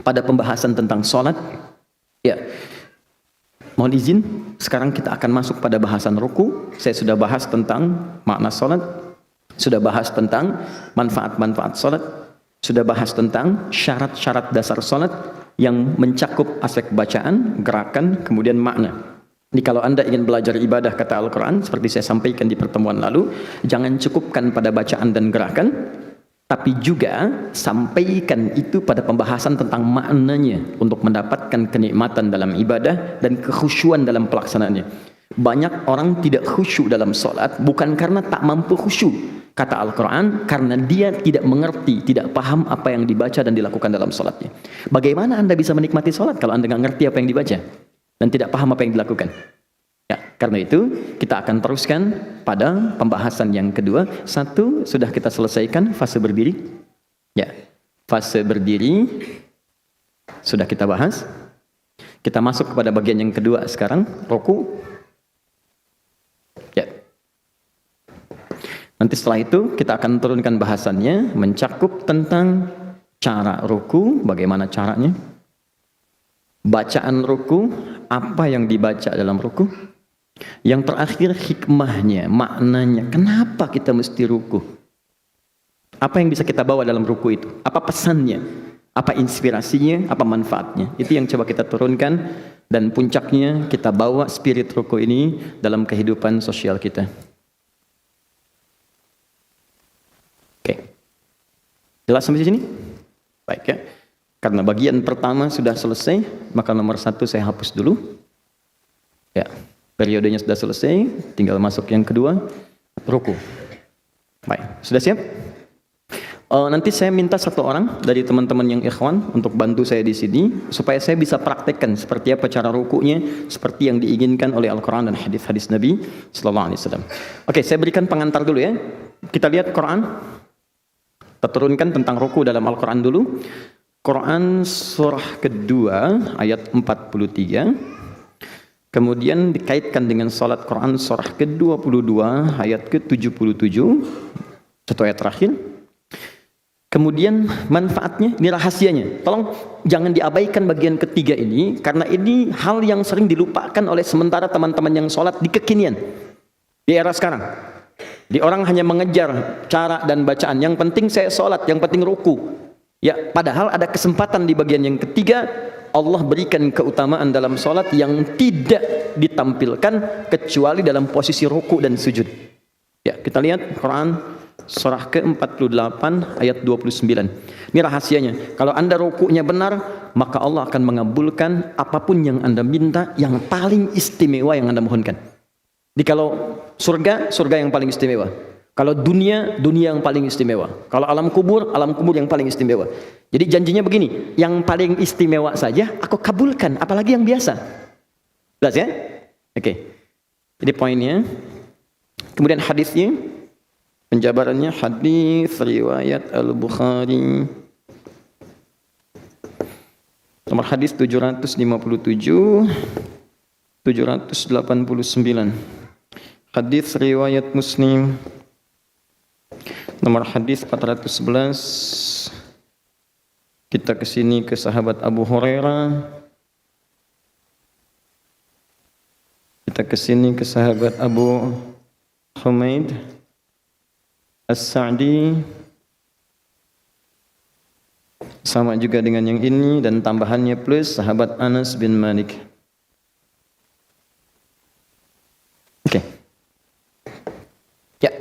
pada pembahasan tentang sholat. Ya, mohon izin, sekarang kita akan masuk pada bahasan ruku. Saya sudah bahas tentang makna sholat, sudah bahas tentang manfaat-manfaat sholat, sudah bahas tentang syarat-syarat dasar sholat yang mencakup aspek bacaan, gerakan, kemudian makna. Jadi kalau Anda ingin belajar ibadah kata Al-Quran, seperti saya sampaikan di pertemuan lalu, jangan cukupkan pada bacaan dan gerakan, tapi juga sampaikan itu pada pembahasan tentang maknanya untuk mendapatkan kenikmatan dalam ibadah dan kekhusyuan dalam pelaksanaannya. Banyak orang tidak khusyuk dalam sholat bukan karena tak mampu khusyuk, kata Al-Quran, karena dia tidak mengerti, tidak paham apa yang dibaca dan dilakukan dalam sholatnya. Bagaimana Anda bisa menikmati sholat kalau Anda nggak ngerti apa yang dibaca dan tidak paham apa yang dilakukan? Ya, karena itu kita akan teruskan pada pembahasan yang kedua. Satu sudah kita selesaikan, fase berdiri. Ya, fase berdiri sudah kita bahas. Kita masuk kepada bagian yang kedua sekarang, ruku. Ya. Nanti setelah itu kita akan turunkan bahasannya, mencakup tentang cara ruku, bagaimana caranya, bacaan ruku, apa yang dibaca dalam ruku, yang terakhir hikmahnya, maknanya, kenapa kita mesti ruku, apa yang bisa kita bawa dalam ruku itu, apa pesannya, apa inspirasinya, apa manfaatnya. Itu yang coba kita turunkan, dan puncaknya kita bawa spirit ruku ini dalam kehidupan sosial kita. Oke, jelas sampai sini? Baik ya. Karena bagian pertama sudah selesai, maka nomor 1 saya hapus dulu. Ya, periodenya sudah selesai, tinggal masuk yang kedua, ruku. Baik, sudah siap? Nanti saya minta satu orang dari teman-teman yang ikhwan untuk bantu saya di sini, supaya saya bisa praktekkan seperti apa cara rukunya, seperti yang diinginkan oleh Al-Quran dan hadis-hadis Nabi Sallallahu Alaihi Wasallam. Oke, saya berikan pengantar dulu ya. Kita lihat Quran. Kita turunkan tentang ruku dalam Al-Quran dulu. Quran surah kedua ayat 43. Kemudian dikaitkan dengan salat Quran surah ke-22 ayat ke-77. Satu ayat terakhir. Kemudian manfaatnya, ini rahasianya. Tolong jangan diabaikan bagian ketiga ini, karena ini hal yang sering dilupakan oleh sementara teman-teman yang sholat di kekinian, di era sekarang. Di orang hanya mengejar cara dan bacaan. Yang penting saya sholat, yang penting ruku. Ya, padahal ada kesempatan di bagian yang ketiga. Allah berikan keutamaan dalam sholat yang tidak ditampilkan kecuali dalam posisi ruku dan sujud. Ya, kita lihat Quran surah ke-48 ayat 29. Ini rahasianya. Kalau Anda rukunya benar, maka Allah akan mengabulkan apapun yang Anda minta yang paling istimewa yang Anda mohonkan. Jadi kalau surga, surga yang paling istimewa. Kalau dunia, dunia yang paling istimewa. Kalau alam kubur yang paling istimewa. Jadi janjinya begini, yang paling istimewa saja aku kabulkan, apalagi yang biasa. Jelas ya? Oke. Jadi poinnya. Kemudian hadisnya, penjabarannya hadis riwayat Al-Bukhari. Nomor hadis 757, 789. Hadis riwayat Muslim. Nomor hadis 411. Kita ke sini ke sahabat Abu Hurairah. Kita ke sini ke sahabat Abu Humaid As-Sa'di. Sama juga dengan yang ini dan tambahannya plus sahabat Anas bin Malik. Oke. Ya.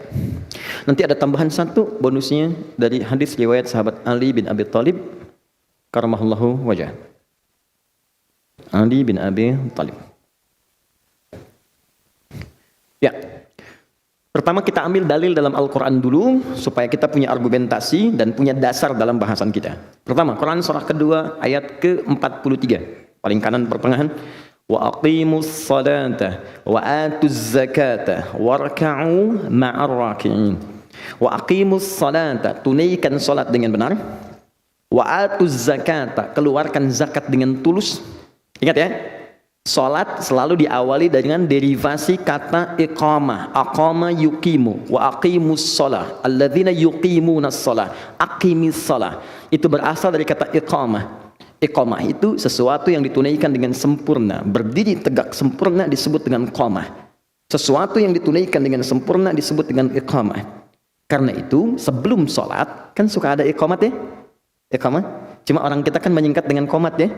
Nanti ada tambahan satu bonusnya dari hadis riwayat sahabat Ali bin Abi Thalib karamallahu wajah. Ali bin Abi Thalib. Ya. Pertama kita ambil dalil dalam Al-Quran dulu supaya kita punya argumentasi dan punya dasar dalam bahasan kita. Pertama, Quran surah kedua ayat ke-43. Paling kanan pertengahan. Wa aqimus salata wa atuz zakata warka'u ma'ar raki'in. Wa aqimus salata, tunaikan salat dengan benar. Wa atuz zakata, keluarkan zakat dengan tulus. Ingat ya, salat selalu diawali dengan derivasi kata iqamah. Aqama yuqimu wa aqimus shalah. Alladzina yuqimunas shalah. Aqimis shalah. Itu berasal dari kata iqamah. Iqamah itu sesuatu yang ditunaikan dengan sempurna. Berdiri tegak sempurna disebut dengan qamah. Sesuatu yang ditunaikan dengan sempurna disebut dengan iqamah. Karena itu sebelum sholat kan suka ada iqamat ya. Iqamah. Cuma orang kita kan menyingkat dengan qomat ya.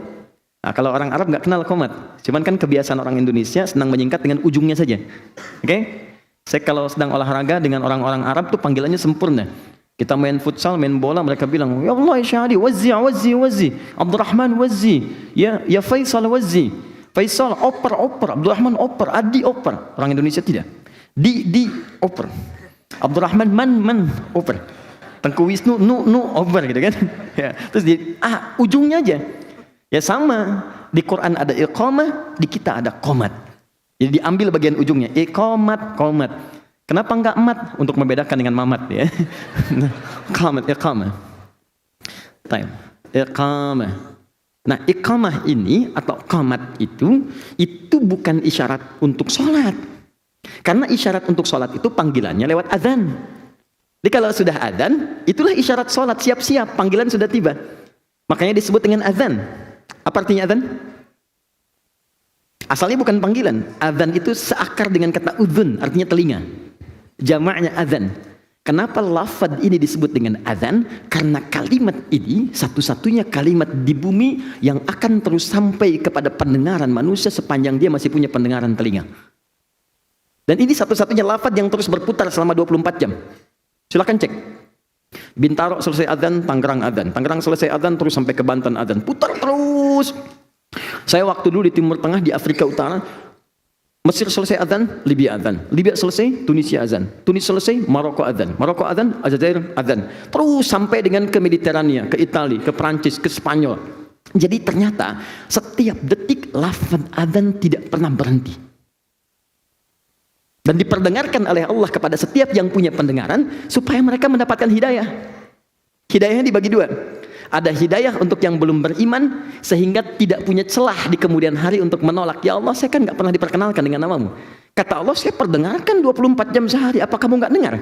Nah, kalau orang Arab nggak kenal qomat. Cuman kan kebiasaan orang Indonesia senang menyingkat dengan ujungnya saja. Oke? Saya kalau sedang olahraga dengan orang-orang Arab tuh panggilannya sempurna. Kita main futsal, main bola, mereka bilang, ya Allah, ya Syahadi, wazzi, wazzi, wazzi, Abdurrahman, wazzi, ya Faisal, wazzi, Faisal, oper, Abdurrahman, oper, Adi, oper. Orang Indonesia tidak. Di, oper. Abdurrahman, man, oper. Tengku Wisnu, nu, oper, gitu kan. Ya. Terus ujungnya aja. Ya sama, di Quran ada iqamah, di kita ada qomat. Jadi diambil bagian ujungnya, iqamat, qomat. Kenapa enggak mat? Untuk membedakan dengan mamat ya. Iqamah. Time. Iqamah. Nah, iqamah ini atau qamat itu bukan isyarat untuk sholat. Karena isyarat untuk sholat itu panggilannya lewat azan. Jadi kalau sudah azan, itulah isyarat sholat, siap-siap, panggilan sudah tiba. Makanya disebut dengan azan. Apa artinya azan? Asalnya bukan panggilan. Azan itu seakar dengan kata udhun, artinya telinga. Jamaknya azan. Kenapa lafaz ini disebut dengan azan? Karena kalimat ini satu-satunya kalimat di bumi yang akan terus sampai kepada pendengaran manusia sepanjang dia masih punya pendengaran telinga. Dan ini satu-satunya lafaz yang terus berputar selama 24 jam. Silakan cek. Bintaro selesai azan, Tangerang azan. Tangerang selesai azan terus sampai ke Banten azan. Putar terus. Saya waktu dulu di Timur Tengah, di Afrika Utara, Mesir selesai azan, Libya azan. Libya selesai, Tunisia azan. Tunis selesai, Maroko azan. Maroko azan, Aljazair azan. Terus sampai dengan ke Mediterania, ke Italia, ke Prancis, ke Spanyol. Jadi ternyata setiap detik lafaz azan tidak pernah berhenti. Dan diperdengarkan oleh Allah kepada setiap yang punya pendengaran supaya mereka mendapatkan hidayah. Hidayahnya dibagi dua. Ada hidayah untuk yang belum beriman sehingga tidak punya celah di kemudian hari untuk menolak. Ya Allah, saya kan nggak pernah diperkenalkan dengan namamu. Kata Allah, saya perdengarkan 24 jam sehari. Apa kamu nggak dengar?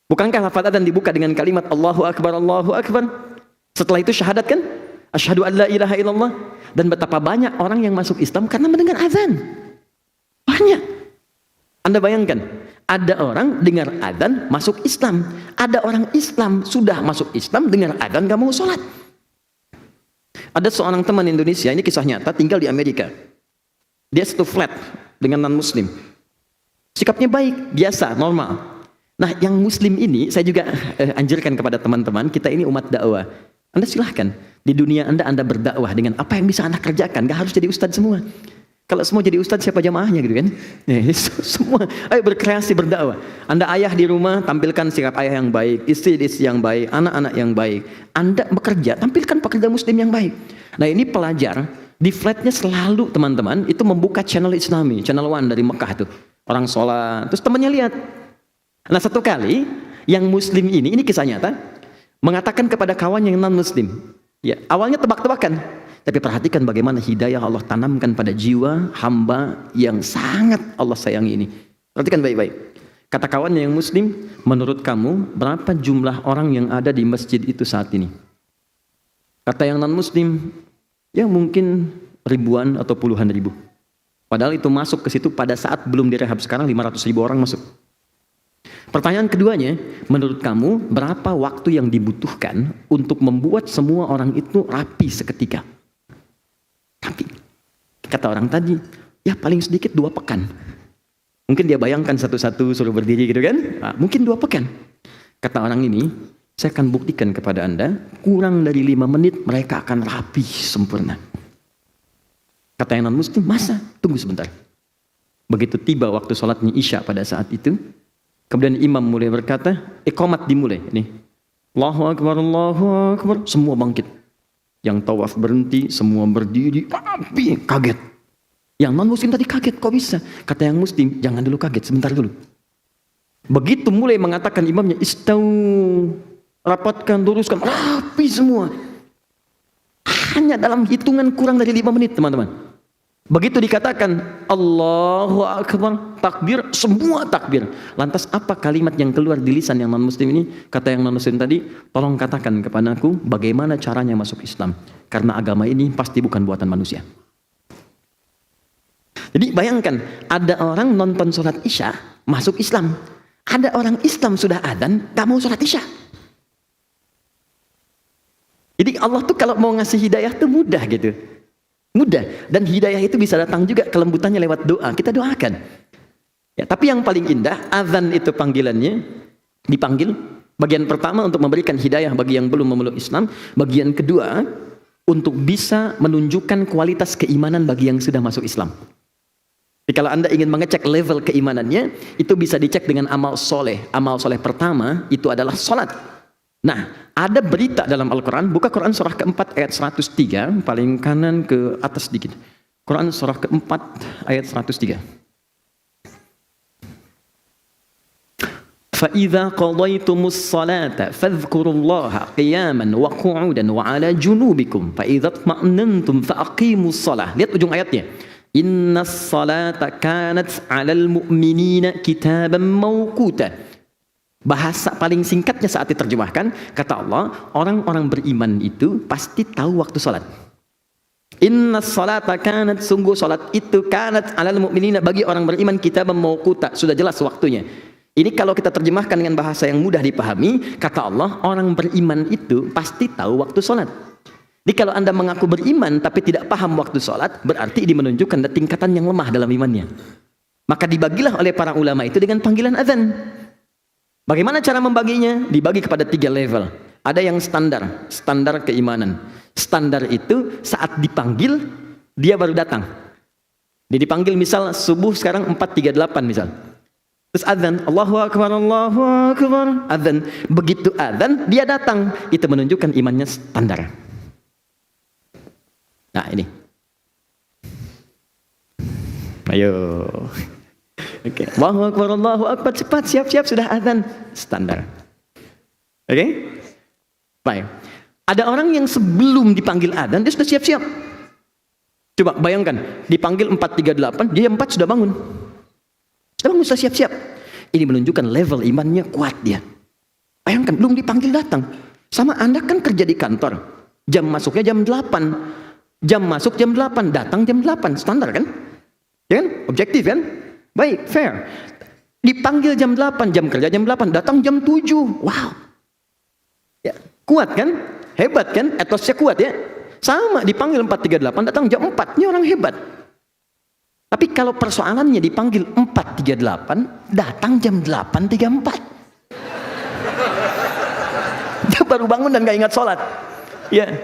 Bukankah lafaz adzan dibuka dengan kalimat Allahu Akbar, Allahu Akbar? Setelah itu syahadat kan? Asyhadu an la ilaha illallah. Dan betapa banyak orang yang masuk Islam karena mendengar azan. Banyak. Anda bayangkan, ada orang dengar adzan masuk Islam. Ada orang Islam sudah masuk Islam dengar adzan gak mau sholat. Ada seorang teman Indonesia, ini kisah nyata, tinggal di Amerika. Dia satu flat dengan non-muslim. Sikapnya baik, biasa, normal. Nah, yang muslim ini saya juga anjurkan kepada teman-teman, kita ini umat dakwah. Anda silahkan, di dunia Anda berdakwah dengan apa yang bisa Anda kerjakan. Gak harus jadi ustadz semua. Kalau semua jadi ustadz, siapa jamaahnya gitu kan? Semua, ayo berkreasi, berdakwah. Anda ayah di rumah, tampilkan sikap ayah yang baik, istri yang baik, anak-anak yang baik. Anda bekerja, tampilkan pekerja muslim yang baik. Nah, ini pelajar, di flatnya selalu teman-teman, itu membuka channel Islami, channel One dari Mekah tuh. Orang sholat, terus temannya lihat. Nah, satu kali, yang muslim ini kisah nyata, mengatakan kepada kawan yang non-muslim. Ya, awalnya tebak-tebakan. Tapi perhatikan bagaimana hidayah Allah tanamkan pada jiwa hamba yang sangat Allah sayangi ini. Perhatikan baik-baik. Kata kawannya yang muslim, menurut kamu berapa jumlah orang yang ada di masjid itu saat ini? Kata yang non-muslim, ya mungkin ribuan atau puluhan ribu. Padahal itu masuk ke situ pada saat belum direhab, sekarang 500.000 orang masuk. Pertanyaan keduanya, menurut kamu berapa waktu yang dibutuhkan untuk membuat semua orang itu rapi seketika? Tapi kata orang tadi, ya paling sedikit 2 pekan. Mungkin dia bayangkan satu-satu suruh berdiri gitu kan? Nah, mungkin 2 pekan. Kata orang ini, saya akan buktikan kepada Anda, kurang dari 5 menit mereka akan rapi sempurna. Kata yang non-muslim, masa? Tunggu sebentar. Begitu tiba waktu sholatnya Isya pada saat itu, kemudian imam mulai berkata, iqamat dimulai. Ini, Allahu Akbar, Allahu Akbar, semua bangkit. Yang tawaf berhenti, semua berdiri, rapi, kaget. Yang non-muslim tadi kaget, kok bisa? Kata yang muslim, jangan dulu kaget, sebentar dulu. Begitu mulai mengatakan imamnya, istau, rapatkan, luruskan, rapi semua. Hanya dalam hitungan kurang dari 5 menit, teman-teman. Begitu dikatakan Allahu Akbar, takbir, semua takbir. Lantas apa kalimat yang keluar di lisan yang non-muslim ini? Kata yang non-muslim tadi, tolong katakan kepadaku bagaimana caranya masuk Islam. Karena agama ini pasti bukan buatan manusia. Jadi bayangkan, ada orang nonton sholat isya, masuk Islam. Ada orang Islam sudah adzan, gak mau sholat isya. Jadi Allah tuh kalau mau ngasih hidayah tuh mudah gitu. Mudah, dan hidayah itu bisa datang juga kelembutannya lewat doa. Kita doakan ya, tapi yang paling indah azan itu panggilannya, dipanggil bagian pertama untuk memberikan hidayah bagi yang belum memeluk Islam, bagian kedua untuk bisa menunjukkan kualitas keimanan bagi yang sudah masuk Islam. Jadi kalau Anda ingin mengecek level keimanannya, itu bisa dicek dengan amal soleh. Amal soleh pertama itu adalah sholat. Nah, ada berita dalam Al-Quran, buka Quran surah keempat ayat 103, paling kanan ke atas sedikit. Quran surah keempat ayat 103. فَإِذَا قَضَيْتُمُ الصَّلَاةَ فَاذْكُرُوا اللَّهَ قِيَامًا وَقُعُودًا وَعَلَى جُنُوبِكُمْ فَإِذَا اطْمَأْنَنْتُمْ فَأَقِيمُوا الصَّلَاةَ. Lihat ujung ayatnya. إِنَّ الصَّلَاةَ كَانَتْ عَلَى الْمُؤْمِنِينَ كِتَابًا مَوْقُوتًا. Bahasa paling singkatnya saat diterjemahkan, kata Allah, orang-orang beriman itu pasti tahu waktu sholat. Inna sholata kanat, sungguh sholat itu kanat alal mu'minina, bagi orang beriman kitaban mawquta, sudah jelas waktunya. Ini kalau kita terjemahkan dengan bahasa yang mudah dipahami, kata Allah, orang beriman itu pasti tahu waktu sholat. Jadi kalau Anda mengaku beriman tapi tidak paham waktu sholat, berarti ini menunjukkan tingkatan yang lemah dalam imannya. Maka dibagilah oleh para ulama itu dengan panggilan azan. Bagaimana cara membaginya? Dibagi kepada 3 level. Ada yang standar, standar keimanan. Standar itu saat dipanggil, dia baru datang. Dia dipanggil misal subuh sekarang 4.38 misal. Terus azan, Allahu Akbar, Allahu Akbar, azan. Begitu azan, dia datang. Itu menunjukkan imannya standar. Nah ini. Ayo. Oke, Allahu Akbar, Allahu Akbar, cepat, siap-siap, sudah azan, standar. Oke? Baik. Ada orang yang sebelum dipanggil azan, dia sudah siap-siap. Coba bayangkan, dipanggil 4.38, dia 4 sudah bangun. Sudah bangun, sudah siap-siap. Ini menunjukkan level imannya kuat dia. Bayangkan, belum dipanggil datang. Sama Anda kan kerja di kantor, jam masuknya jam 8. Jam masuk jam 8, datang jam 8, standar kan? Ya kan? Objektif kan? Baik, fair. Dipanggil jam 8, jam kerja jam 8, datang jam 7. Wow. Ya, kuat kan? Hebat kan? Etosnya kuat ya. Sama, dipanggil 4.38, datang jam 4. Ini orang hebat. Tapi kalau persoalannya dipanggil 4.38, datang jam 8.34. Dia baru bangun dan gak ingat sholat. Ya.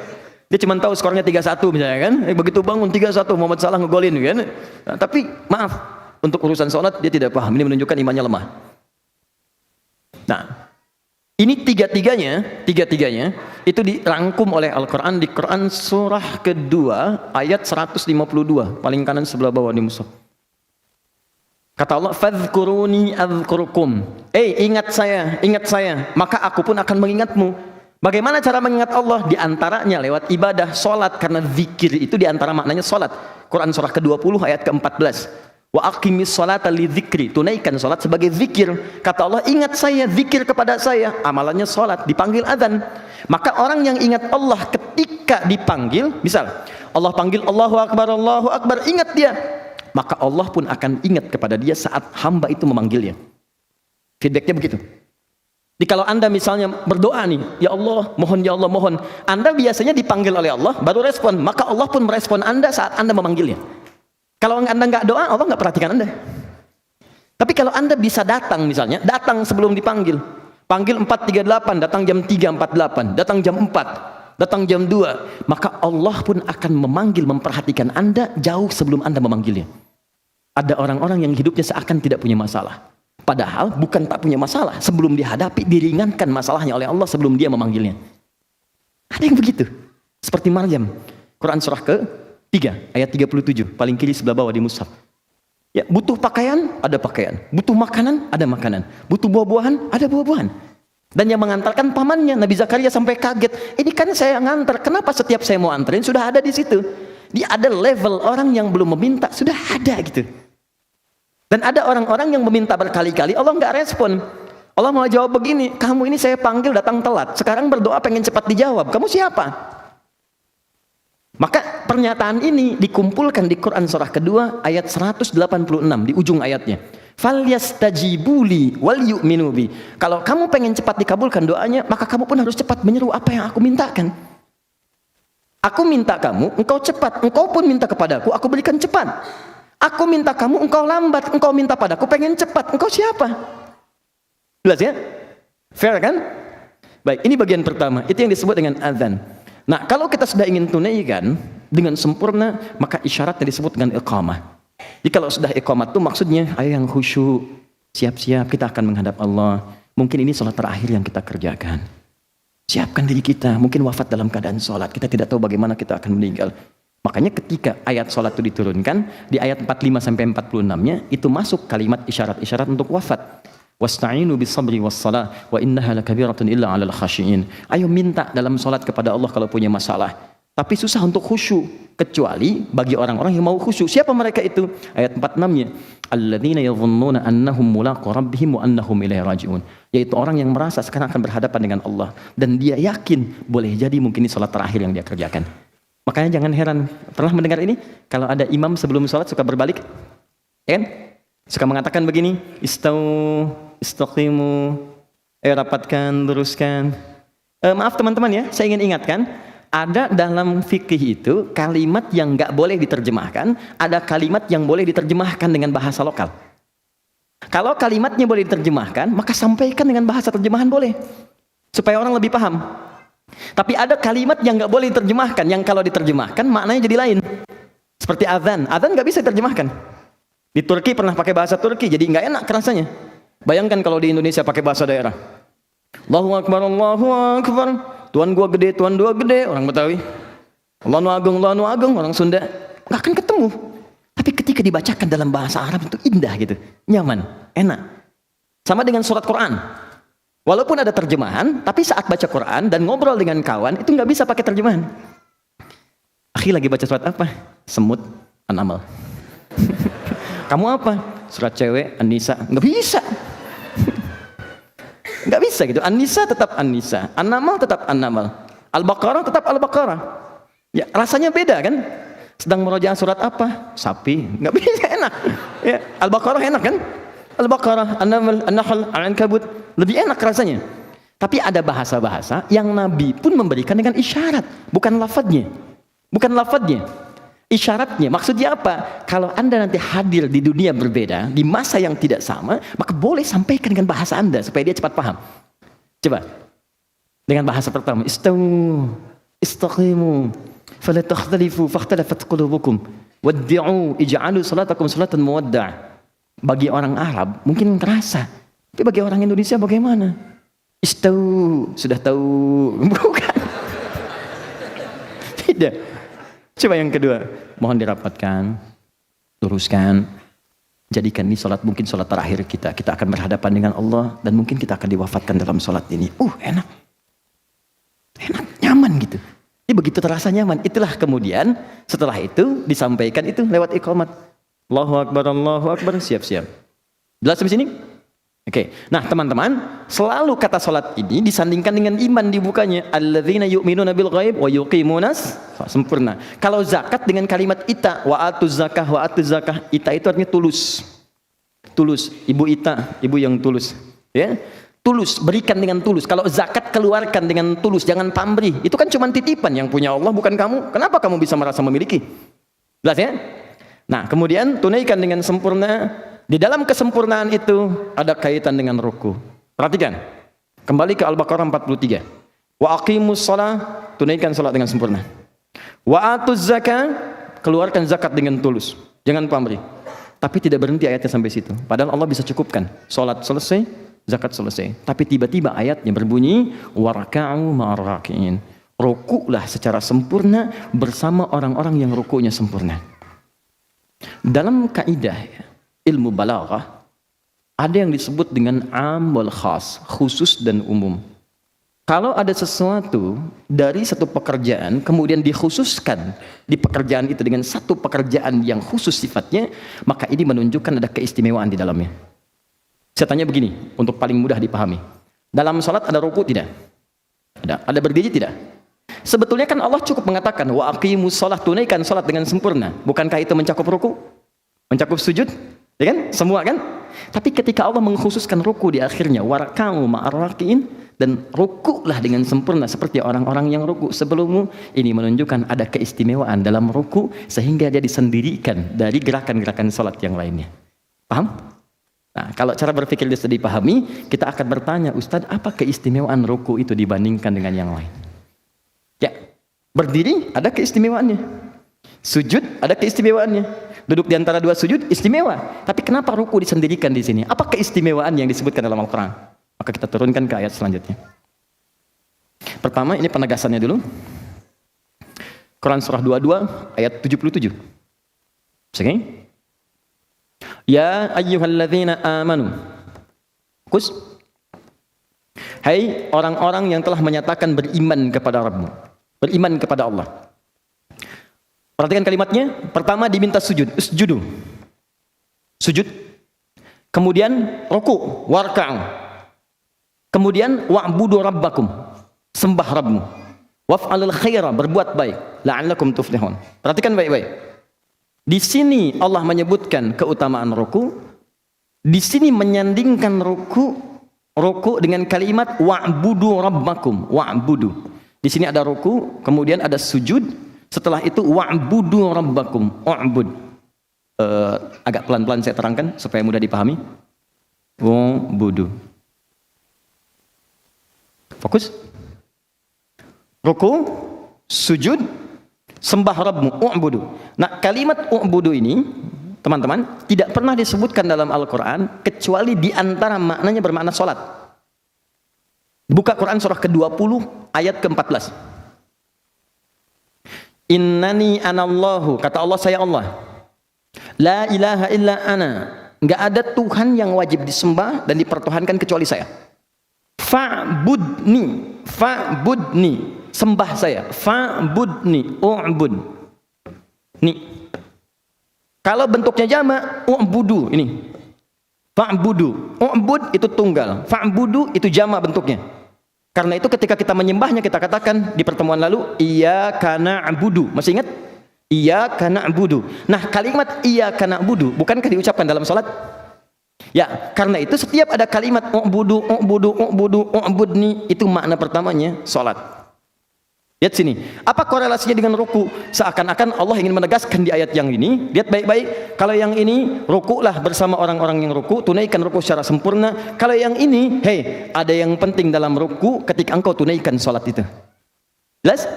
Dia cuma tahu skornya 3-1 misalnya kan. Begitu bangun 3-1, Muhammad Salah ngegolin kan. Nah, tapi maaf, untuk urusan sholat dia tidak paham. Ini menunjukkan imannya lemah. Nah, ini tiga-tiganya itu dirangkum oleh Al-Quran di Quran surah kedua ayat 152, paling kanan sebelah bawah di mushaf. Kata Allah, fadhkuruni adzkurukum. Ingat saya, maka aku pun akan mengingatmu. Bagaimana cara mengingat Allah? Di antaranya lewat ibadah, sholat, karena zikir itu di antara maknanya sholat. Quran surah ke-20 ayat ke-14. Wa aqimis sholata li dzikri, tunaikan sholat sebagai zikir. Kata Allah, ingat saya, zikir kepada saya, amalannya sholat, dipanggil azan. Maka orang yang ingat Allah ketika dipanggil, misal Allah panggil Allahu Akbar, ingat dia, maka Allah pun akan ingat kepada dia saat hamba itu memanggilnya. Feedbacknya begitu. Jadi kalau Anda misalnya berdoa nih, ya Allah mohon, Anda biasanya dipanggil oleh Allah baru respon, maka Allah pun merespon Anda saat Anda memanggilnya. Kalau Anda nggak doa, Allah nggak perhatikan Anda. Tapi kalau Anda bisa datang misalnya, datang sebelum dipanggil, panggil 4.38, datang jam 3.48, datang jam 4, datang jam 2, maka Allah pun akan memanggil, memperhatikan Anda jauh sebelum Anda memanggilnya. Ada orang-orang yang hidupnya seakan tidak punya masalah. Padahal bukan tak punya masalah, sebelum dihadapi diringankan masalahnya oleh Allah sebelum dia memanggilnya. Ada yang begitu. Seperti Maryam. Quran surah ke-3 ayat 37, paling kiri sebelah bawah di mushaf. Ya, butuh pakaian, ada pakaian. Butuh makanan, ada makanan. Butuh buah-buahan, ada buah-buahan. Dan yang mengantarkan pamannya, Nabi Zakaria sampai kaget. Ini kan saya ngantar, kenapa setiap saya mau anterin sudah ada di situ? Dia ada level orang yang belum meminta, sudah ada gitu. Dan ada orang-orang yang meminta berkali-kali, Allah nggak respon. Allah mau jawab begini, kamu ini saya panggil datang telat, sekarang berdoa pengen cepat dijawab, kamu siapa? Maka pernyataan ini dikumpulkan di Quran surah kedua ayat 186 di ujung ayatnya. Falyastajibuli wal yu'minu bi. Kalau kamu pengen cepat dikabulkan doanya, maka kamu pun harus cepat menyeru apa yang aku mintakan. Aku minta kamu, engkau cepat, engkau pun minta kepadaku, aku berikan cepat. Aku minta kamu, engkau lambat, engkau minta padaku pengen cepat, engkau siapa? Jelas ya? Fair kan? Baik, ini bagian pertama, itu yang disebut dengan azan. Nah, kalau kita sudah ingin tunaikan dengan sempurna, maka isyaratnya disebut dengan iqamah. Jadi kalau sudah iqamah itu maksudnya, ayo yang khusyuk, siap-siap kita akan menghadap Allah. Mungkin ini sholat terakhir yang kita kerjakan. Siapkan diri kita, mungkin wafat dalam keadaan sholat, kita tidak tahu bagaimana kita akan meninggal. Makanya ketika ayat sholat itu diturunkan, di ayat 45-46-nya, itu masuk kalimat isyarat-isyarat untuk wafat. Wasta'inu bis-sabri was-salah wa innaha lakabiratun illa 'alal khashiyin. Ayo minta dalam salat kepada Allah kalau punya masalah. Tapi susah untuk khusyuk kecuali bagi orang-orang yang mau khusyuk. Siapa mereka itu? Ayat 46-nya. Alladzina yadhunnuna annahum mulaqu rabbihim wa annahum ilaihi raji'un. Yaitu orang yang merasa sekarang akan berhadapan dengan Allah dan dia yakin boleh jadi mungkin ini salat terakhir yang dia kerjakan. Makanya jangan heran, pernah mendengar ini? Kalau ada imam sebelum salat suka berbalik, ya kan? Suka mengatakan begini, istaqimu, rapatkan, luruskan. Maaf teman-teman ya, saya ingin ingatkan, ada dalam fikih itu kalimat yang nggak boleh diterjemahkan, ada kalimat yang boleh diterjemahkan dengan bahasa lokal. Kalau kalimatnya boleh diterjemahkan, maka sampaikan dengan bahasa terjemahan boleh, supaya orang lebih paham. Tapi ada kalimat yang nggak boleh diterjemahkan, yang kalau diterjemahkan maknanya jadi lain. Seperti azan, azan nggak bisa diterjemahkan. Di Turki pernah pakai bahasa Turki, jadi nggak enak rasanya. Bayangkan kalau di Indonesia pakai bahasa daerah. Allahu Akbar, Allahu Akbar. Tuhan gua gede, Tuhan dua gede, orang Betawi. Allahu Agung, orang Sunda. Nggak akan ketemu. Tapi ketika dibacakan dalam bahasa Arab itu indah gitu, nyaman, enak. Sama dengan surat Quran. Walaupun ada terjemahan, tapi saat baca Quran dan ngobrol dengan kawan, itu nggak bisa pakai terjemahan. Akhi lagi baca surat apa? Semut, An-Naml. Kamu apa? Surat cewek, An-Nisa. Nggak bisa. Nggak bisa gitu. An-Nisa tetap An-Nisa. An-Naml tetap An-Naml. Al-Baqarah tetap Al-Baqarah. Ya, rasanya beda kan? Sedang merojaah surat apa? Sapi. Nggak bisa, enak. Ya, Al-Baqarah enak kan? Al-Baqarah, An-Naml, An-Nahl, Al-Ankabut. Lebih enak rasanya. Tapi ada bahasa-bahasa yang Nabi pun memberikan dengan isyarat. Bukan lafadznya. Bukan lafadznya. Isyaratnya, maksudnya apa? Kalau Anda nanti hadir di dunia berbeda, di masa yang tidak sama, maka boleh sampaikan dengan bahasa Anda supaya dia cepat paham. Coba. Dengan bahasa pertama, istaqimu, fala takhtalifu fakhtalafat qulubukum, waddi'u ij'alu salatakum salatan muwadda'. Bagi orang Arab mungkin terasa, tapi bagi orang Indonesia bagaimana? Sudah tahu, bukan? Tidak. Coba yang kedua, mohon dirapatkan, luruskan, jadikan ini sholat mungkin sholat terakhir kita. Kita akan berhadapan dengan Allah dan mungkin kita akan diwafatkan dalam sholat ini. Enak, nyaman gitu. Ini begitu terasa nyaman. Itulah kemudian setelah itu disampaikan itu lewat iqamat. Allahu Akbar, siap-siap. Jelas sampai sini? Oke. Nah, teman-teman, selalu kata salat ini disandingkan dengan iman dibukanya. Alladzina yu'minuna bil ghaib wa yuqimunas sempurna. Kalau zakat dengan kalimat ita, wa atuz zakah, ita itu artinya tulus. Tulus, Ibu Ita, ibu yang tulus, ya. Tulus, berikan dengan tulus. Kalau zakat keluarkan dengan tulus, jangan pamrih. Itu kan cuma titipan yang punya Allah, bukan kamu. Kenapa kamu bisa merasa memiliki? Jelas ya? Nah, kemudian tunaikan dengan sempurna. Di dalam kesempurnaan itu ada kaitan dengan ruku. Perhatikan. Kembali ke Al-Baqarah 43. Wa aqimus shalah, tunaikan salat dengan sempurna. Wa atuz zakah, keluarkan zakat dengan tulus. Jangan pamrih. Tapi tidak berhenti ayatnya sampai situ. Padahal Allah bisa cukupkan. Salat selesai, zakat selesai. Tapi tiba-tiba ayatnya berbunyi waraka'u ma'ar raki'in. Ruku'lah secara sempurna bersama orang-orang yang ruku'nya sempurna. Dalam kaidah ilmu balaghah ada yang disebut dengan am wal khas, khusus dan umum. Kalau ada sesuatu dari satu pekerjaan kemudian dikhususkan di pekerjaan itu dengan satu pekerjaan yang khusus sifatnya, maka ini menunjukkan ada keistimewaan di dalamnya. Saya tanya begini, untuk paling mudah dipahami. Dalam salat ada ruku tidak? Ada. Ada berdiri tidak? Sebetulnya kan Allah cukup mengatakan wa aqimus shalah, tunaikan salat dengan sempurna. Bukankah itu mencakup ruku? Mencakup sujud? Ya kan? Semua kan? Tapi ketika Allah mengkhususkan ruku di akhirnya, waraka'u ma'arraki'in, dan rukulah dengan sempurna seperti orang-orang yang ruku sebelummu, ini menunjukkan ada keistimewaan dalam ruku sehingga dia disendirikan dari gerakan-gerakan salat yang lainnya. Paham? Nah, kalau cara berpikir bisa dipahami, kita akan bertanya, Ustadz, apa keistimewaan ruku itu dibandingkan dengan yang lain? Ya, berdiri ada keistimewaannya, sujud ada keistimewaannya, duduk di antara dua sujud istimewa. Tapi kenapa ruku disendirikan di sini? Apa keistimewaan yang disebutkan dalam Al-Quran? Maka kita turunkan ke ayat selanjutnya. Pertama, ini penegasannya dulu. Quran surah 22 ayat 77. Oke? Ya ayyuhalladzina amanu. Fokus. Hai orang-orang yang telah menyatakan beriman kepada Rabbmu, beriman kepada Allah. Perhatikan kalimatnya. Pertama diminta sujud, usjudu. Sujud. Kemudian ruku, warka'u. Kemudian wa'budu rabbakum, sembah Rabbmu. Waf'alul khaira, berbuat baik, la'allakum tuflihun. Perhatikan baik-baik. Di sini Allah menyebutkan keutamaan ruku. Di sini menyandingkan ruku dengan kalimat wa'budu rabbakum, wa'budu. Di sini ada ruku, kemudian ada sujud. Setelah itu wa'budu rabbakum, wa'bud. Agak pelan-pelan saya terangkan supaya mudah dipahami. Wa'budu. Fokus. Ruku, sujud, sembah Rabbmu, u'budu. Nah, kalimat u'budu ini, teman-teman, tidak pernah disebutkan dalam Al-Quran kecuali di antara maknanya bermakna sholat. Buka Quran surah ke-20 ayat ke-14. Innani anallahu, kata Allah, saya Allah. La ilaha illa ana. Enggak ada Tuhan yang wajib disembah dan dipertuhankan kecuali saya. Fa'budni, fa'budni, sembah saya. Fa'budni, u'bud. Nih. Kalau bentuknya jamak, u'budu ini. Fa'budu, u'bud itu tunggal, fa'budu itu jamak bentuknya. Karena itu ketika kita menyembahnya, kita katakan di pertemuan lalu, iyyaka na'budu. Masih ingat? Iyyaka na'budu. Nah, kalimat iyyaka na'budu bukankah diucapkan dalam salat? Ya, karena itu setiap ada kalimat u'budu, u'budu, u'budu, u'budni, itu makna pertamanya salat. Lihat sini, apa korelasinya dengan ruku? Seakan-akan Allah ingin menegaskan di ayat yang ini. Lihat baik-baik, kalau yang ini rukulah bersama orang-orang yang ruku, tunaikan ruku secara sempurna. Kalau yang ini, hei, ada yang penting dalam ruku ketika engkau tunaikan salat itu. Jelas?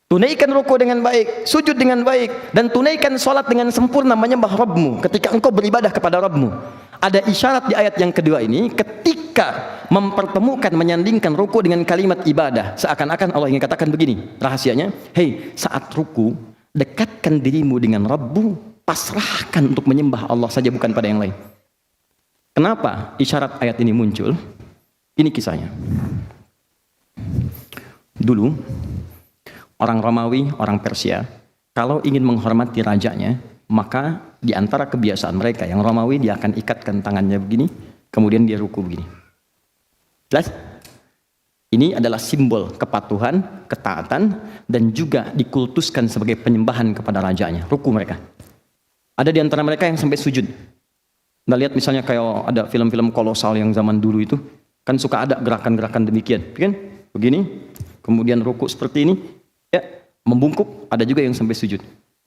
Tunaikan ruku dengan baik, sujud dengan baik, dan tunaikan salat dengan sempurna menyembah Rabbmu ketika engkau beribadah kepada Rabbmu. Ada isyarat di ayat yang kedua ini ketika mempertemukan, menyandingkan ruku dengan kalimat ibadah. Seakan-akan Allah ingin katakan begini, rahasianya, hei, saat ruku, dekatkan dirimu dengan Rabbu, pasrahkan untuk menyembah Allah saja, bukan pada yang lain. Kenapa isyarat ayat ini muncul? Ini kisahnya. Dulu, orang Romawi, orang Persia, kalau ingin menghormati rajanya, maka di antara kebiasaan mereka yang Romawi, dia akan ikatkan tangannya begini, kemudian dia ruku begini. Jelas? Ini adalah simbol kepatuhan, ketaatan, dan juga dikultuskan sebagai penyembahan kepada rajanya, ruku mereka. Ada di antara mereka yang sampai sujud. Nah, lihat misalnya kayak ada film-film kolosal yang zaman dulu itu, kan suka ada gerakan-gerakan demikian, kan? Begini, kemudian ruku seperti ini, ya, membungkuk, ada juga yang sampai sujud.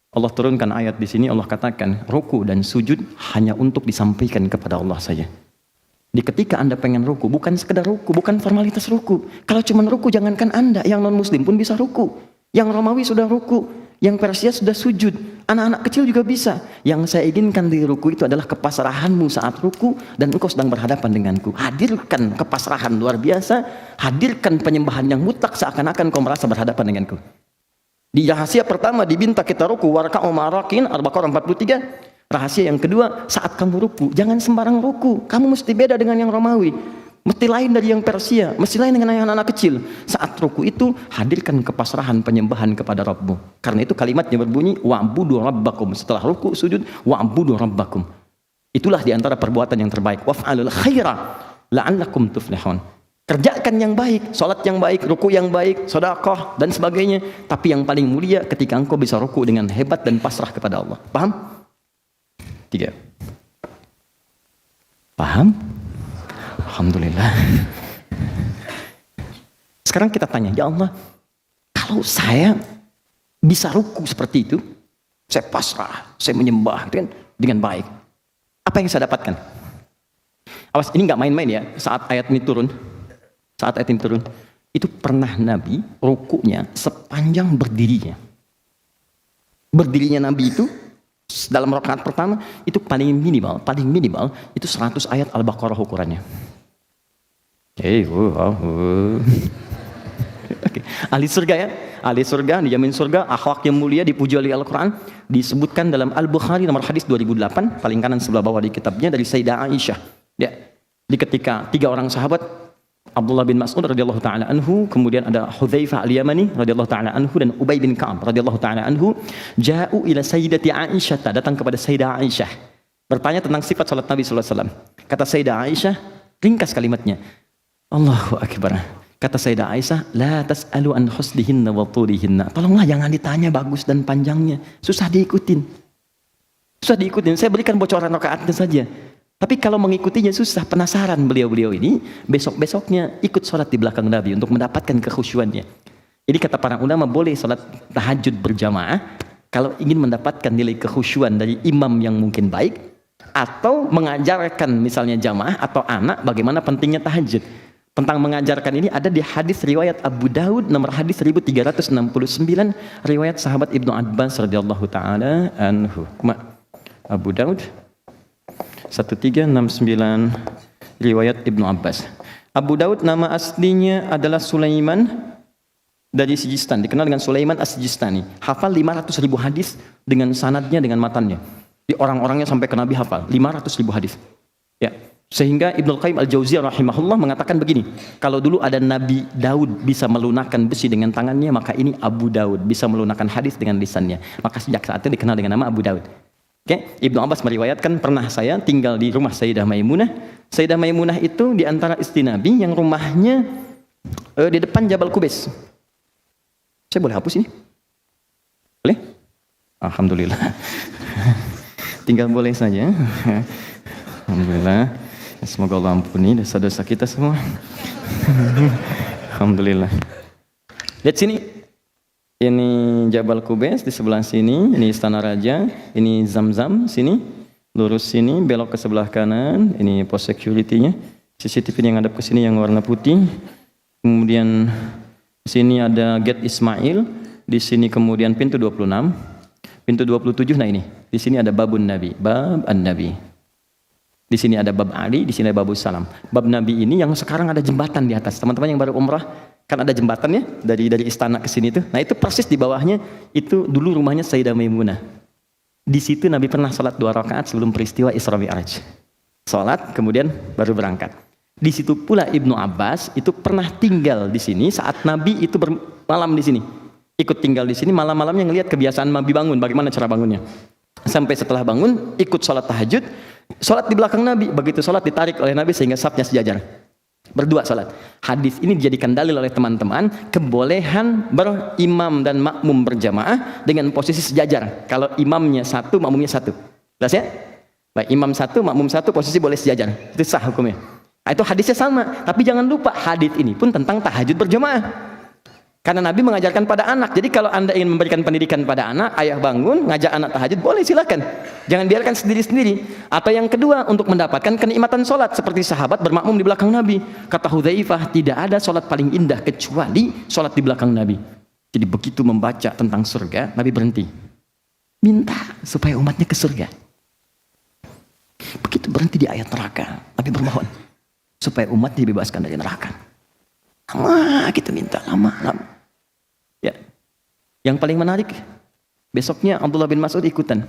Allah turunkan ayat di sini, Allah katakan ruku dan sujud hanya untuk disampaikan kepada Allah saja. Di ketika Anda pengen ruku, bukan sekedar ruku, bukan formalitas ruku. Kalau cuma ruku, jangankan Anda, yang non muslim pun bisa ruku. Yang Romawi sudah ruku, yang Persia sudah sujud, anak-anak kecil juga bisa. Yang saya inginkan di ruku itu adalah kepasrahanmu saat ruku dan engkau sedang berhadapan denganku. Hadirkan kepasrahan luar biasa, hadirkan penyembahan yang mutlak seakan-akan kau merasa berhadapan denganku. Di rahasia pertama diminta kita ruku, warka'u ma'arakin, Al-Baqarah 43. Rahasia yang kedua, saat kamu ruku, jangan sembarang ruku. Kamu mesti beda dengan yang Romawi. Mesti lain dari yang Persia, mesti lain dengan yang anak-anak kecil. Saat ruku itu hadirkan kepasrahan penyembahan kepada Rabbmu. Karena itu kalimatnya berbunyi wa'budu rabbakum. Setelah ruku sujud wa'budu rabbakum. Itulah diantara perbuatan yang terbaik. Waf'alul khaira la'allakum tuflihun. Kerjakan yang baik, salat yang baik, ruku yang baik, sedekah dan sebagainya. Tapi yang paling mulia ketika engkau bisa ruku dengan hebat dan pasrah kepada Allah. Paham? 3. Paham? Alhamdulillah. Sekarang kita tanya, ya Allah, kalau saya bisa ruku seperti itu, saya pasrah, saya menyembah gitu kan, dengan baik. Apa yang saya dapatkan? Awas, ini nggak main-main ya. Saat ayat ini turun, itu pernah Nabi rukunya sepanjang berdirinya. Berdirinya Nabi itu dalam rakaat pertama itu paling minimal itu 100 ayat Al-Baqarah ukurannya. Oke. Ahli surga ya, ahli surga dijamin surga, akhlak yang mulia, dipuji oleh Al-Quran. Disebutkan dalam Al-Bukhari nomor hadis 2008, paling kanan sebelah bawah di kitabnya, dari Sayyidah Aisyah ya, di ketika 3 orang sahabat, Abdullah bin Mas'ud radhiyallahu taala anhu, kemudian ada Hudzaifah al-Yamani radhiyallahu taala anhu, dan Ubay bin Ka'ab radhiyallahu taala anhu, ja'u ila Sayyidati Aisyah, datang kepada Sayyidah Aisyah bertanya tentang sifat salat Nabi sallallahu alaihi wasallam. Kata Sayyidah Aisyah, ringkas kalimatnya, Allahu akbar. Kata Sayyidah Aisyah, la tas'alu an husnihinna wa tulihinna. Tolonglah jangan ditanya bagus dan panjangnya. Susah diikutin. Saya berikan bocoran rakaatnya saja. Tapi kalau mengikutinya susah, penasaran beliau-beliau ini, besok-besoknya ikut sholat di belakang Nabi untuk mendapatkan kekhusyuannya. Jadi kata para ulama, boleh sholat tahajud berjamaah kalau ingin mendapatkan nilai kekhusyuan dari imam yang mungkin baik, atau mengajarkan misalnya jamaah atau anak bagaimana pentingnya tahajud. Tentang mengajarkan ini ada di hadis riwayat Abu Daud nomor hadis 1369, riwayat sahabat Ibnu Abbas radhiyallahu taala anhu. Abu Daud 1369, riwayat Ibnu Abbas. Abu Daud nama aslinya adalah Sulaiman dari Sijistan, dikenal dengan Sulaiman As-Sijistani. Hafal 500.000 hadis dengan sanadnya, dengan matannya. Di orang-orangnya sampai ke Nabi hafal 500.000 hadis. Ya. Sehingga Ibnu Qayyim Al-Jauziyah rahimahullah mengatakan begini, kalau dulu ada Nabi Daud bisa melunakkan besi dengan tangannya, maka ini Abu Daud bisa melunakkan hadis dengan lisannya. Maka sejak saat itu dikenal dengan nama Abu Daud. Oke, Ibnu Abbas meriwayatkan, pernah saya tinggal di rumah Sayyidah Maimunah. Sayyidah Maimunah itu di antara istri Nabi yang rumahnya di depan Jabal Qubais. Saya boleh hapus ini? Boleh? Alhamdulillah. Tinggal boleh saja. Alhamdulillah. Semoga Allah ampuni dosa-dosa kita semua. Alhamdulillah. Lihat sini. Ini Jabal Qubais di sebelah sini, ini Istana Raja, ini Zam-Zam sini. Lurus sini, belok ke sebelah kanan, ini pos security-nya. CCTV yang hadap ke sini yang warna putih. Kemudian sini ada Gate Ismail, di sini kemudian pintu 26. Pintu 27, nah ini. Di sini ada Babun Nabi, Bab An-Nabi. Di sini ada Bab Ali, di sini ada Babus Salam. Bab Nabi ini yang sekarang ada jembatan di atas. Teman-teman yang baru umrah, kan ada jembatannya dari istana ke sini tuh. Nah, itu persis di bawahnya itu dulu rumahnya Sayyidah Maimunah. Di situ Nabi pernah salat 2 rakaat sebelum peristiwa Isra Mi'raj. Salat kemudian baru berangkat. Di situ pula Ibnu Abbas itu pernah tinggal di sini saat Nabi itu bermalam di sini. Ikut tinggal di sini, malam-malamnya ngelihat kebiasaan Nabi bangun, bagaimana cara bangunnya. Sampai setelah bangun ikut sholat tahajud, sholat di belakang Nabi. Begitu sholat ditarik oleh Nabi sehingga safnya sejajar, berdua sholat. Hadis ini dijadikan dalil oleh teman-teman kebolehan berimam dan makmum berjamaah dengan posisi sejajar. Kalau imamnya satu, makmumnya satu. Jelas ya? Baik, imam satu, makmum satu, posisi boleh sejajar. Itu sah hukumnya. Nah, itu hadisnya sama. Tapi jangan lupa hadis ini pun tentang tahajud berjamaah. Karena Nabi mengajarkan pada anak. Jadi kalau Anda ingin memberikan pendidikan pada anak, ayah bangun, ngajak anak tahajud, boleh silakan. Jangan biarkan sendiri-sendiri. Atau yang kedua, untuk mendapatkan kenikmatan sholat. Seperti sahabat bermakmum di belakang Nabi. Kata Hudzaifah, tidak ada sholat paling indah kecuali sholat di belakang Nabi. Jadi begitu membaca tentang surga, Nabi berhenti. Minta supaya umatnya ke surga. Begitu berhenti di ayat neraka, Nabi bermohon supaya umat dibebaskan dari neraka. Lama kita minta, lama. Ya. Yang paling menarik, besoknya Abdullah bin Mas'ud ikutan.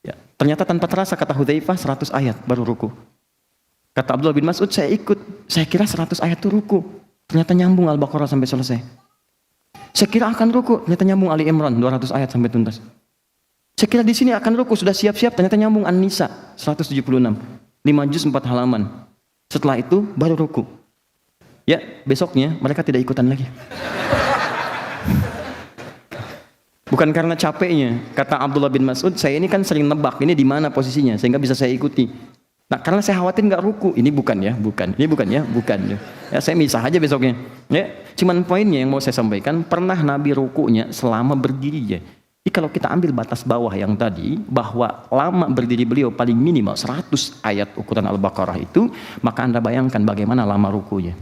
Ya. Ternyata tanpa terasa, kata Hudzaifah, 100 ayat baru ruku. Kata Abdullah bin Mas'ud, saya ikut. Saya kira 100 ayat itu ruku. Ternyata nyambung Al-Baqarah sampai selesai. Saya kira akan ruku, ternyata nyambung Ali Imran 200 ayat sampai tuntas. Saya kira di sini akan ruku, sudah siap-siap, ternyata nyambung An-Nisa 176. 5 juz 4 halaman. Setelah itu baru ruku. Ya, besoknya mereka tidak ikutan lagi. Bukan karena capeknya. Kata Abdullah bin Mas'ud, saya ini kan sering nebak ini di mana posisinya sehingga bisa saya ikuti. Nah, karena saya khawatir nggak ruku. Ini bukan ya, bukan. Ini bukan ya, bukan ya. Ya, saya misah aja besoknya. Ya, cuman poinnya yang mau saya sampaikan, pernah Nabi rukunya selama berdiri ya. Jadi kalau kita ambil batas bawah yang tadi, bahwa lama berdiri beliau paling minimal 100 ayat ukuran Al-Baqarah itu, maka Anda bayangkan bagaimana lama rukunya.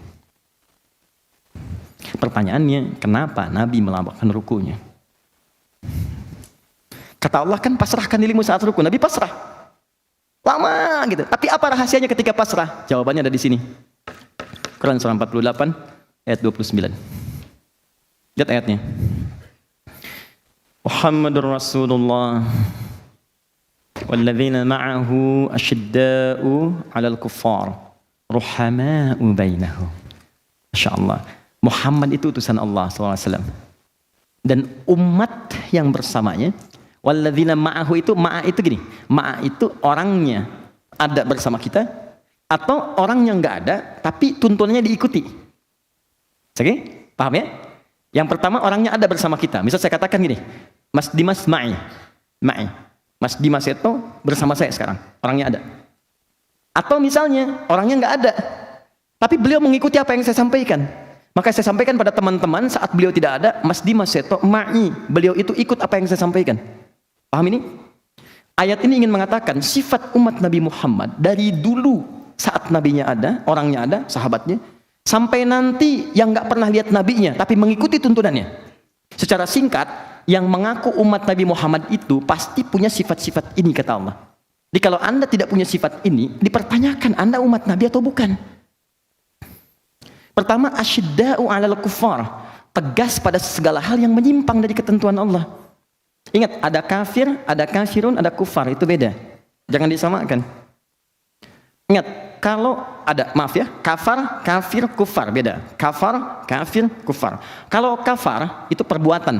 Pertanyaannya, kenapa Nabi melambangkan rukunya? Kata Allah kan pasrahkan dirimu saat ruku. Nabi pasrah. Lama gitu. Tapi apa rahasianya ketika pasrah? Jawabannya ada di sini. Quran surah 48 ayat 29. Lihat ayatnya. Muhammadur Rasulullah walladzina ma'ahu asyidda'u 'alal kuffar ruhama'u bainahum. Masyaallah. Muhammad itu utusan Allah SAW. Dan umat yang bersamanya, walladzina ma'ahu itu, ma'a itu gini, ma'a itu orangnya ada bersama kita, atau orang yang nggak ada, tapi tuntunannya diikuti. Oke? Paham ya? Yang pertama orangnya ada bersama kita. Misal saya katakan gini, Mas Dimas ma'i. Mas Dimas itu bersama saya sekarang, orangnya ada. Atau misalnya orangnya nggak ada, tapi beliau mengikuti apa yang saya sampaikan. Maka saya sampaikan pada teman-teman saat beliau tidak ada, Mas Dimas itu ma'i. Beliau itu ikut apa yang saya sampaikan. Paham ini? Ayat ini ingin mengatakan sifat umat Nabi Muhammad dari dulu saat nabinya ada, orangnya ada, sahabatnya, sampai nanti yang nggak pernah lihat nabinya tapi mengikuti tuntunannya. Secara singkat, yang mengaku umat Nabi Muhammad itu pasti punya sifat-sifat ini, kata Allah. Jadi kalau Anda tidak punya sifat ini, dipertanyakan Anda umat Nabi atau bukan. Pertama, asyidda'u 'alal kuffar, tegas pada segala hal yang menyimpang dari ketentuan Allah. Ingat, ada kafir, ada kafirun, ada kufar, itu beda. Jangan disamakan. Ingat, kalau ada, maaf ya, kafar, kafir, kufar, beda. Kafar, kafir, kufar. Kalau kafar, itu perbuatan.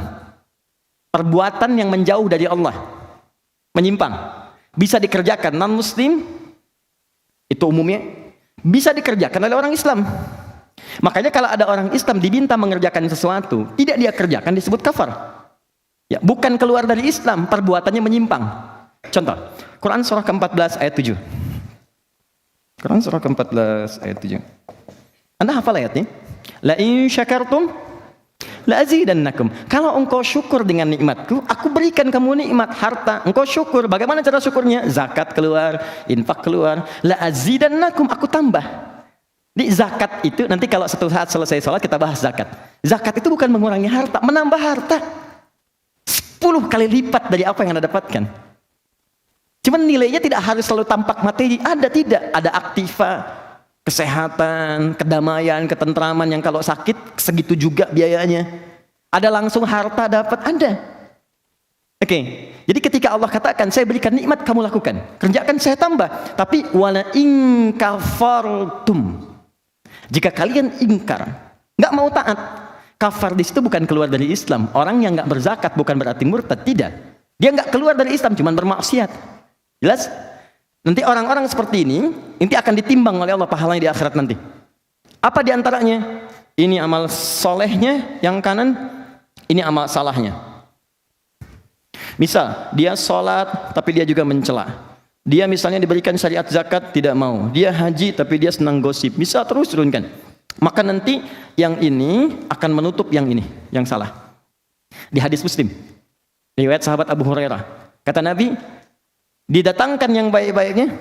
Perbuatan yang menjauh dari Allah. Menyimpang. Bisa dikerjakan non-muslim, itu umumnya, bisa dikerjakan oleh orang Islam. Makanya kalau ada orang Islam diminta mengerjakan sesuatu, tidak dia kerjakan, disebut kafar. Ya, bukan keluar dari Islam, perbuatannya menyimpang. Contoh, Quran surah ke-14 ayat 7. Quran surah ke-14 ayat 7. Anda hafal ayatnya? La in syakartum la azidannakum. Kalau engkau syukur dengan nikmatku, aku berikan kamu nikmat harta. Engkau syukur, bagaimana cara syukurnya? Zakat keluar, infak keluar. La azidannakum, aku tambah. Di zakat itu, nanti kalau satu saat selesai sholat kita bahas zakat. Zakat itu bukan mengurangi harta, menambah harta 10 kali lipat dari apa yang Anda dapatkan. Cuman nilainya tidak harus selalu tampak materi, tidak ada aktiva, kesehatan, kedamaian, ketentraman yang kalau sakit segitu juga biayanya. Ada langsung harta dapat, ada. Oke, jadi ketika Allah katakan saya berikan nikmat kamu lakukan, kerjakan saya tambah. Tapi wala in kafartum, jika kalian ingkar, nggak mau taat, kafar di situ bukan keluar dari Islam. Orang yang nggak berzakat bukan berarti murtad, tidak. Dia nggak keluar dari Islam, cuman bermaksiat. Jelas? Nanti orang-orang seperti ini akan ditimbang oleh Allah pahalanya di akhirat nanti. Apa diantaranya? Ini amal solehnya yang kanan, ini amal salahnya. Misal, dia sholat tapi dia juga mencela. Dia misalnya diberikan syariat zakat, tidak mau. Dia haji tapi dia senang gosip. Bisa terus turunkan. Maka nanti yang ini akan menutup yang ini, yang salah. Di hadis Muslim, riwayat sahabat Abu Hurairah, kata Nabi, didatangkan yang baik-baiknya.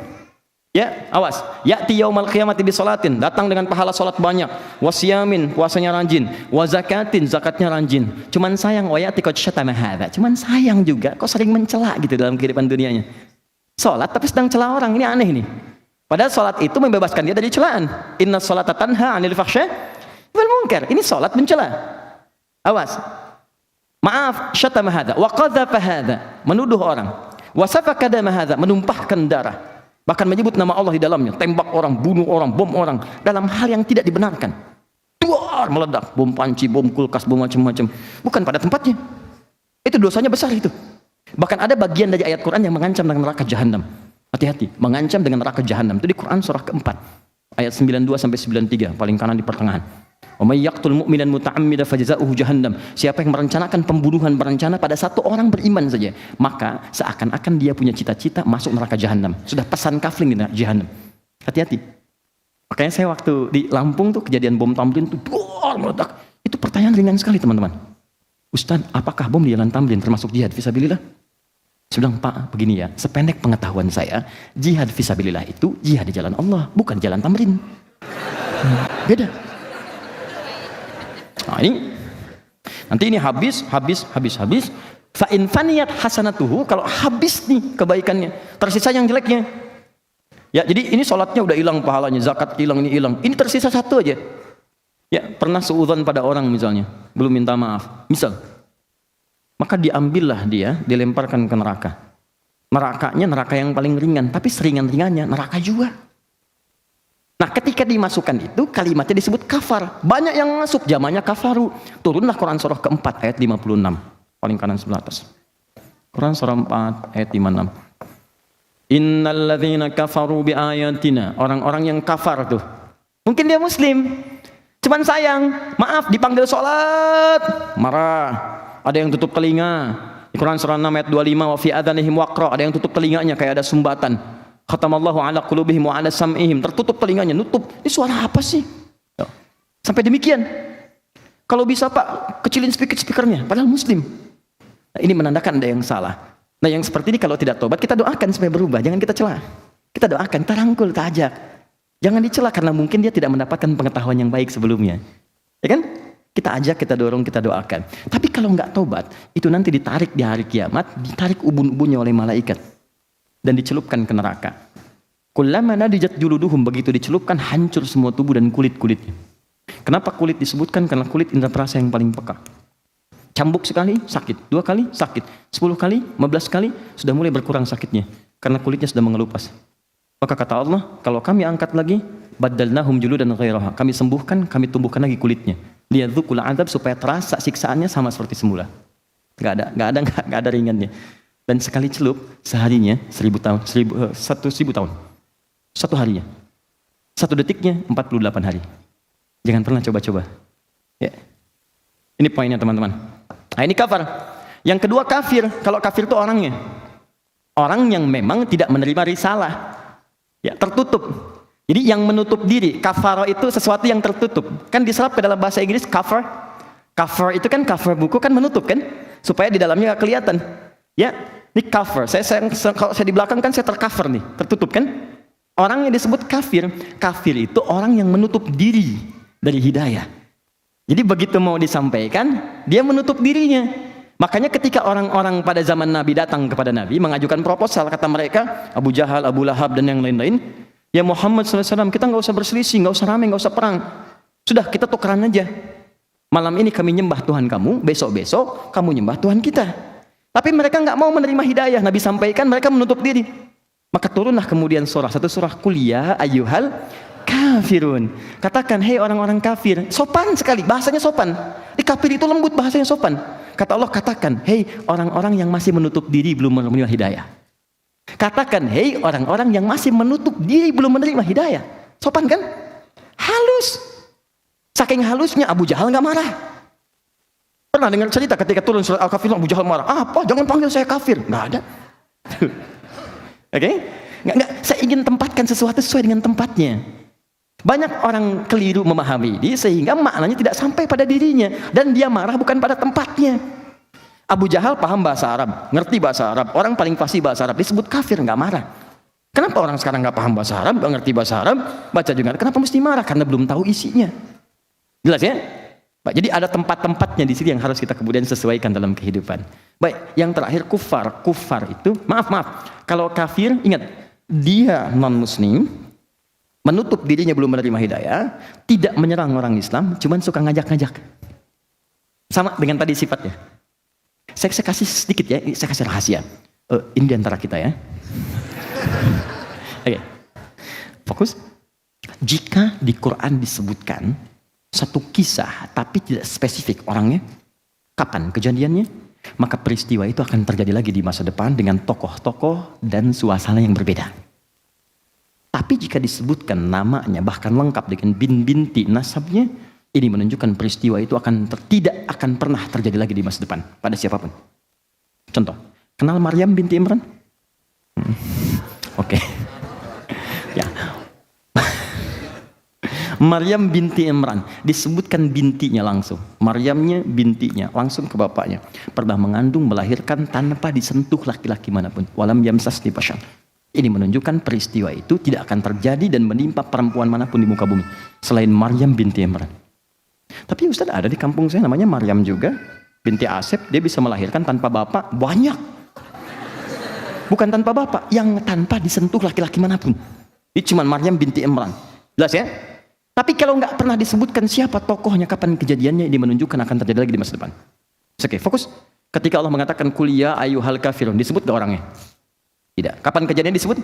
Ya, awas. Ya'ti yaumal qiyamati bi sholatin, datang dengan pahala salat banyak, wasiyamin, puasanya rajin, wa zakatin, zakatnya rajin. Cuman sayang, wa ya'ti qad syatama hadza. Cuman sayang juga kok sering mencela gitu dalam kehidupan dunianya. Salat tapi sedang cela orang, ini aneh nih. Padahal salat itu membebaskan dia dari celaan. Inna sholata tanha 'anil fahsya wal munkar. Ini salat mencela. Awas. Maaf, syatama hadza wa qadzafa hadza, menuduh orang. Wa safaka dama hadza, menumpahkan darah. Bahkan menyebut nama Allah di dalamnya, tembak orang, bunuh orang, bom orang, dalam hal yang tidak dibenarkan. Duar, meledak, bom panci, bom kulkas, bom macam-macam. Bukan pada tempatnya. Itu dosanya besar itu. Bahkan ada bagian dari ayat Quran yang mengancam dengan neraka jahanam. Hati-hati, mengancam dengan neraka jahanam. Itu di Quran surah keempat, ayat 92 sampai 93, paling kanan di pertengahan. Wa may yaqtul mu'minan muta'ammidan fajaza'uhu jahannam. Siapa yang merencanakan pembunuhan berencana pada satu orang beriman saja, maka seakan-akan dia punya cita-cita masuk neraka jahanam. Sudah pesan kafling di neraka jahanam. Hati-hati. Makanya saya waktu di Lampung tuh kejadian bom Tamrin tuh meledak. Itu pertanyaan ringan sekali teman-teman. Ustaz, apakah bom di jalan Tamrin termasuk jihad fisabilillah? Saya bilang, Pak, begini ya, sependek pengetahuan saya, jihad fisabilillah itu jihad di jalan Allah, bukan jalan Tamrin. Beda. Nah ini, nanti ini habis. Fa in faniyat hasanatuhu, kalau habis nih kebaikannya, tersisa yang jeleknya. Ya, jadi ini sholatnya udah hilang pahalanya, zakat hilang, ini hilang. Ini tersisa satu aja. Ya, pernah suudzon pada orang misalnya, belum minta maaf. Misal, maka diambillah dia, dilemparkan ke neraka. Nerakanya neraka yang paling ringan, tapi seringan-ringannya neraka juga. Nah, ketika dimasukkan itu, kalimatnya disebut kafar. Banyak yang masuk, zamannya kafaru. Turunlah Quran surah keempat ayat 56. Paling kanan sebelah atas. Quran surah 4 ayat 56. Innal ladzina kafaru bi ayatina. Orang-orang yang kafar tuh. Mungkin dia muslim. Cuman sayang, maaf dipanggil sholat, marah. Ada yang tutup telinga. Di Quran surah 6 ayat 25, wa fi adhanihim waqra. Ada yang tutup telinganya kayak ada sumbatan. Khatamallahu ala qulubihim wa ala sam'ihim. Tertutup telinganya, nutup. Ini suara apa sih? Sampai demikian. Kalau bisa Pak, kecilin speakernya, padahal muslim. Nah, ini menandakan ada yang salah. Nah, yang seperti ini kalau tidak tobat, kita doakan supaya berubah. Jangan kita celah. Kita doakan, kita rangkul, kita ajak. Jangan dicela karena mungkin dia tidak mendapatkan pengetahuan yang baik sebelumnya. Ya kan? Kita ajak, kita dorong, kita doakan. Tapi kalau nggak tobat, itu nanti ditarik di hari kiamat, ditarik ubun-ubunnya oleh malaikat dan dicelupkan ke neraka. Kullama nadijat juluduhum, begitu dicelupkan hancur semua tubuh dan kulit-kulitnya. Kenapa kulit disebutkan? Karena kulit indera perasa yang paling peka. Cambuk sekali sakit, 2 kali sakit, 10 kali, 15 kali sudah mulai berkurang sakitnya karena kulitnya sudah mengelupas. Maka kata Allah, kalau kami angkat lagi, baddalnahum juludan ghairaha. Kami sembuhkan, kami tumbuhkan lagi kulitnya. Liyadzuqul adzab, supaya terasa siksaannya sama seperti semula. Enggak ada ringannya. Dan sekali celup seharinya 1000 tahun, 1000 tahun. Satu harinya. 1 detiknya 48 hari. Jangan pernah coba-coba. Ya. Ini poinnya teman-teman. Nah, ini kafir. Yang kedua kafir. Kalau kafir itu orangnya. Orang yang memang tidak menerima risalah. Ya, tertutup. Jadi yang menutup diri, kafaro itu sesuatu yang tertutup. Kan diserap ke dalam bahasa Inggris cover. Cover itu kan cover buku kan menutup kan, supaya di dalamnya nggak kelihatan. Ya, ini cover. Kalau saya di belakang kan saya tercover nih, tertutup kan. Orang yang disebut kafir, kafir itu orang yang menutup diri dari hidayah. Jadi begitu mau disampaikan, dia menutup dirinya. Makanya ketika orang-orang pada zaman Nabi datang kepada Nabi mengajukan proposal, kata mereka, Abu Jahal, Abu Lahab dan yang lain-lain, ya Muhammad SAW, kita nggak usah berselisih, nggak usah rame, nggak usah perang. Sudah, kita tukeran aja. Malam ini kami nyembah Tuhan kamu, besok-besok kamu nyembah Tuhan kita. Tapi mereka nggak mau menerima hidayah. Nabi sampaikan, mereka menutup diri. Maka turunlah kemudian satu surah kuliah ayyuhal kafirun. Katakan, hei orang-orang kafir. Sopan sekali, bahasanya sopan. Di kafir itu lembut, bahasanya sopan. Kata Allah, katakan, hei orang-orang yang masih menutup diri belum menerima hidayah. Katakan, hei orang-orang yang masih menutup diri belum menerima hidayah. Sopan kan? Halus. Saking halusnya Abu Jahal nggak marah. Pernah dengar cerita ketika turun surat Al-Kafirun, Abu Jahal marah. Apa? Jangan panggil saya kafir. Nggak ada. Oke? Okay? Nggak. Saya ingin tempatkan sesuatu sesuai dengan tempatnya. Banyak orang keliru memahami ini sehingga maknanya tidak sampai pada dirinya dan dia marah bukan pada tempatnya. Abu Jahal paham bahasa Arab, ngerti bahasa Arab, orang paling fasih bahasa Arab, disebut kafir, nggak marah. Kenapa orang sekarang nggak paham bahasa Arab, nggak ngerti bahasa Arab, baca juga, kenapa mesti marah? Karena belum tahu isinya. Jelas ya? Baik, jadi ada tempat-tempatnya di sini yang harus kita kemudian sesuaikan dalam kehidupan. Baik, yang terakhir kufar. Kufar itu, maaf, kalau kafir, ingat, dia non-muslim, menutup dirinya belum menerima hidayah, tidak menyerang orang Islam, cuman suka ngajak-ngajak. Sama dengan tadi sifatnya. Saya kasih sedikit ya, saya kasih rahasia. Ini diantara kita ya. Oke. Fokus. Jika di Quran disebutkan satu kisah tapi tidak spesifik orangnya, kapan kejadiannya, maka peristiwa itu akan terjadi lagi di masa depan dengan tokoh-tokoh dan suasana yang berbeda. Tapi jika disebutkan namanya bahkan lengkap dengan binti nasabnya, ini menunjukkan peristiwa itu tidak akan pernah terjadi lagi di masa depan pada siapapun. Contoh, kenal Maryam binti Imran? Oke. Ya. Maryam binti Imran disebutkan bintinya langsung. Maryamnya bintinya langsung ke bapaknya. Pernah mengandung, melahirkan tanpa disentuh laki-laki manapun. Walam yamsasni bashar. Ini menunjukkan peristiwa itu tidak akan terjadi dan menimpa perempuan manapun di muka bumi selain Maryam binti Imran. Tapi Ustaz, ada di kampung saya namanya Maryam juga, binti Asep, dia bisa melahirkan tanpa bapak, banyak. Bukan tanpa bapak, yang tanpa disentuh laki-laki manapun. Ini cuma Maryam binti Imran. Jelas ya? Tapi kalau nggak pernah disebutkan siapa tokohnya, kapan kejadiannya, ini menunjukkan akan terjadi lagi di masa depan. Oke, fokus. Ketika Allah mengatakan kuliah ayyuhal kafirun, disebut gak orangnya? Tidak. Kapan kejadian disebut?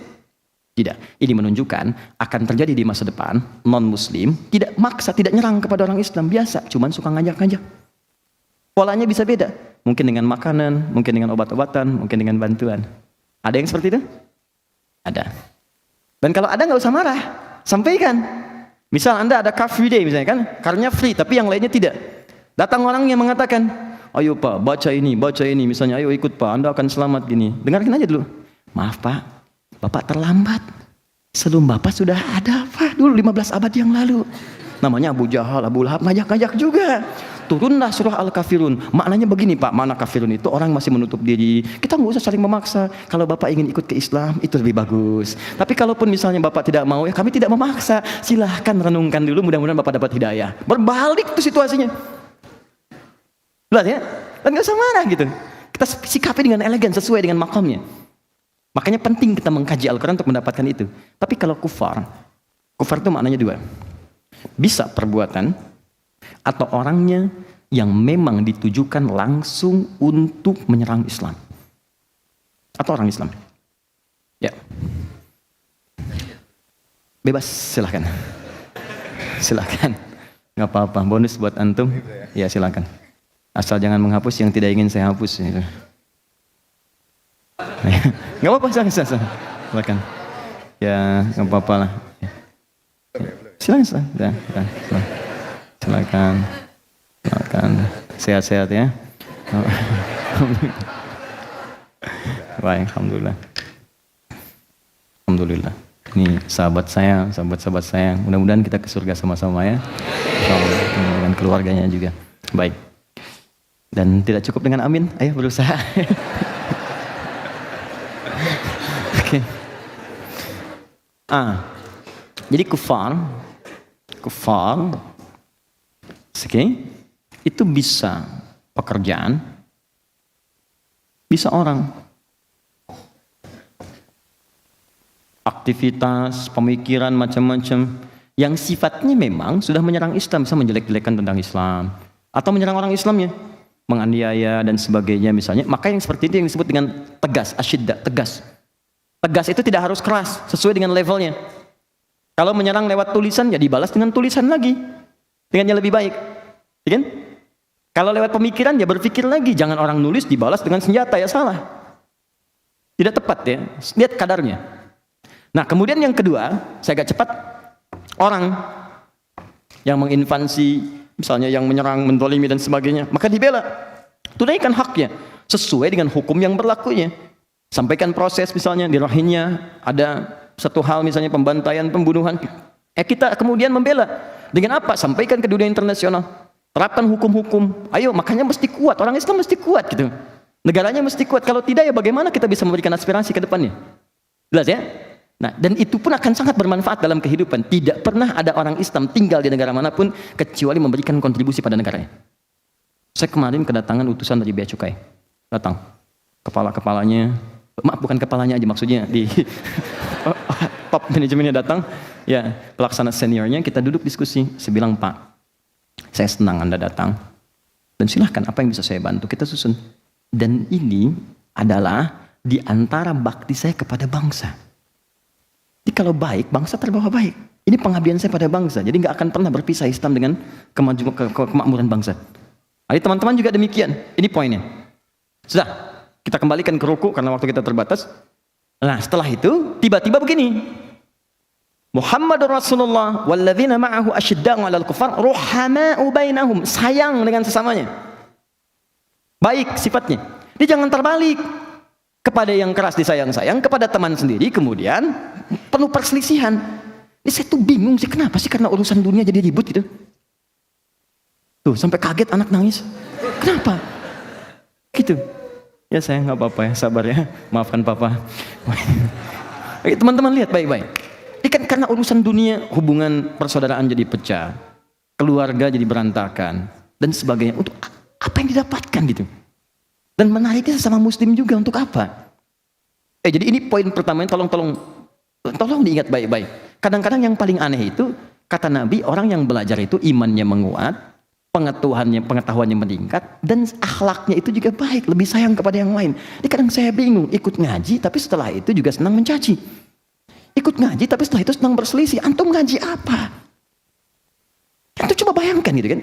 Tidak. Ini menunjukkan akan terjadi di masa depan, non-muslim, tidak maksa, tidak nyerang kepada orang Islam, biasa, cuman suka ngajak-ngajak. Polanya bisa beda. Mungkin dengan makanan, mungkin dengan obat-obatan, mungkin dengan bantuan. Ada yang seperti itu? Ada. Dan kalau ada nggak usah marah, sampaikan. Misal Anda ada car free day misalnya kan, car-nya free tapi yang lainnya tidak. Datang orang yang mengatakan, ayo Pak, baca ini, misalnya ayo ikut Pak, Anda akan selamat gini. Dengarkan aja dulu. Maaf Pak, Bapak terlambat. Sebelum Bapak sudah ada Pak, dulu 15 abad yang lalu. Namanya Abu Jahal, Abu Lahab, ngajak-ngajak juga. Turunlah surah Al-Kafirun. Maknanya begini Pak, makna kafirun itu orang masih menutup diri. Kita nggak usah saling memaksa. Kalau Bapak ingin ikut ke Islam, itu lebih bagus. Tapi kalaupun misalnya Bapak tidak mau, ya kami tidak memaksa. Silahkan renungkan dulu, mudah-mudahan Bapak dapat hidayah. Berbalik tuh situasinya. Jelas ya? Dan nggak usah marah gitu. Kita sikapi dengan elegan, sesuai dengan makamnya. Makanya penting kita mengkaji Al-Quran untuk mendapatkan itu. Tapi kalau kufar itu maknanya dua. Bisa perbuatan atau orangnya yang memang ditujukan langsung untuk menyerang Islam atau orang Islam. Ya, bebas, silahkan, nggak apa-apa. Bonus buat antum, ya silahkan. Asal jangan menghapus yang tidak ingin saya hapus. Nggak apa-apa, silahkan. Ya, nggak apa-apa lah. Silakan. Sehat-sehat ya. Baik, alhamdulillah. Ini sahabat saya. Mudah-mudahan kita ke surga sama-sama ya. Insyaallah, dengan keluarganya juga. Baik. Dan tidak cukup dengan amin, ayo berusaha. Oke. Jadi kufar, itu bisa pekerjaan, bisa orang, aktivitas, pemikiran macam-macam yang sifatnya memang sudah menyerang Islam, bisa menjelek-jelekan tentang Islam atau menyerang orang Islamnya, menganiaya dan sebagainya misalnya. Maka yang seperti itu yang disebut dengan tegas, asyidda, tegas. Tegas itu tidak harus keras, sesuai dengan levelnya. Kalau menyerang lewat tulisan, ya dibalas dengan tulisan lagi, dengan yang lebih baik, ya kan? Kalau lewat pemikiran, ya berpikir lagi, jangan orang nulis dibalas dengan senjata, ya salah, tidak tepat ya. Lihat kadarnya. Nah, kemudian yang kedua, saya agak cepat, orang yang menginvasi, misalnya yang menyerang, mendolimi dan sebagainya, maka dibela, tunaikan haknya sesuai dengan hukum yang berlakunya. Sampaikan proses, misalnya di Rohingya ada satu hal, misalnya pembantaian, pembunuhan, kita kemudian membela dengan apa? Sampaikan ke dunia internasional, terapkan hukum-hukum. Ayo, makanya mesti kuat, orang Islam mesti kuat gitu, negaranya mesti kuat. Kalau tidak, ya bagaimana kita bisa memberikan aspirasi ke depannya? Jelas ya? Nah, dan itu pun akan sangat bermanfaat dalam kehidupan. Tidak pernah ada orang Islam tinggal di negara manapun kecuali memberikan kontribusi pada negaranya. Saya kemarin kedatangan utusan dari Bea Cukai, datang, kepalanya, maaf bukan kepalanya aja, maksudnya di top manajemennya datang, ya pelaksana seniornya, kita duduk diskusi. Saya bilang, Pak, saya senang Anda datang dan silahkan apa yang bisa saya bantu kita susun. Dan ini adalah di antara bakti saya kepada bangsa. Jadi kalau baik, bangsa terbawa baik. Ini pengabdian saya pada bangsa. Jadi nggak akan pernah berpisah Islam dengan kemakmuran bangsa. Jadi teman-teman juga demikian. Ini poinnya. Sudah, kita kembalikan ke ruku karena waktu kita terbatas. Nah setelah itu, tiba-tiba begini. Muhammadur Rasulullah walladzina ma'ahu asyidda'u 'alal kufar ruhama'u bainahum. Sayang dengan sesamanya. Baik sifatnya. Dia jangan terbalik. Kepada yang keras disayang-sayang, kepada teman sendiri kemudian penuh perselisihan. Ini saya tuh bingung sih, kenapa sih karena urusan dunia jadi ribut gitu. Tuh sampai kaget anak nangis. Kenapa? Gitu. Ya saya nggak apa-apa ya, sabar ya. Maafkan papa. Teman-teman lihat baik-baik. Ini kan karena urusan dunia, hubungan persaudaraan jadi pecah, keluarga jadi berantakan dan sebagainya. Untuk apa yang didapatkan gitu? Dan menariknya sesama muslim juga untuk apa? Jadi ini poin pertama, tolong diingat baik-baik. Kadang-kadang yang paling aneh itu, kata Nabi, orang yang belajar itu imannya menguat, pengetahuannya meningkat, dan akhlaknya itu juga baik, lebih sayang kepada yang lain. Jadi kadang saya bingung, ikut ngaji tapi setelah itu juga senang mencaci. Ikut ngaji tapi setelah itu senang berselisih. Antum ngaji apa? Antum coba bayangkan gitu kan.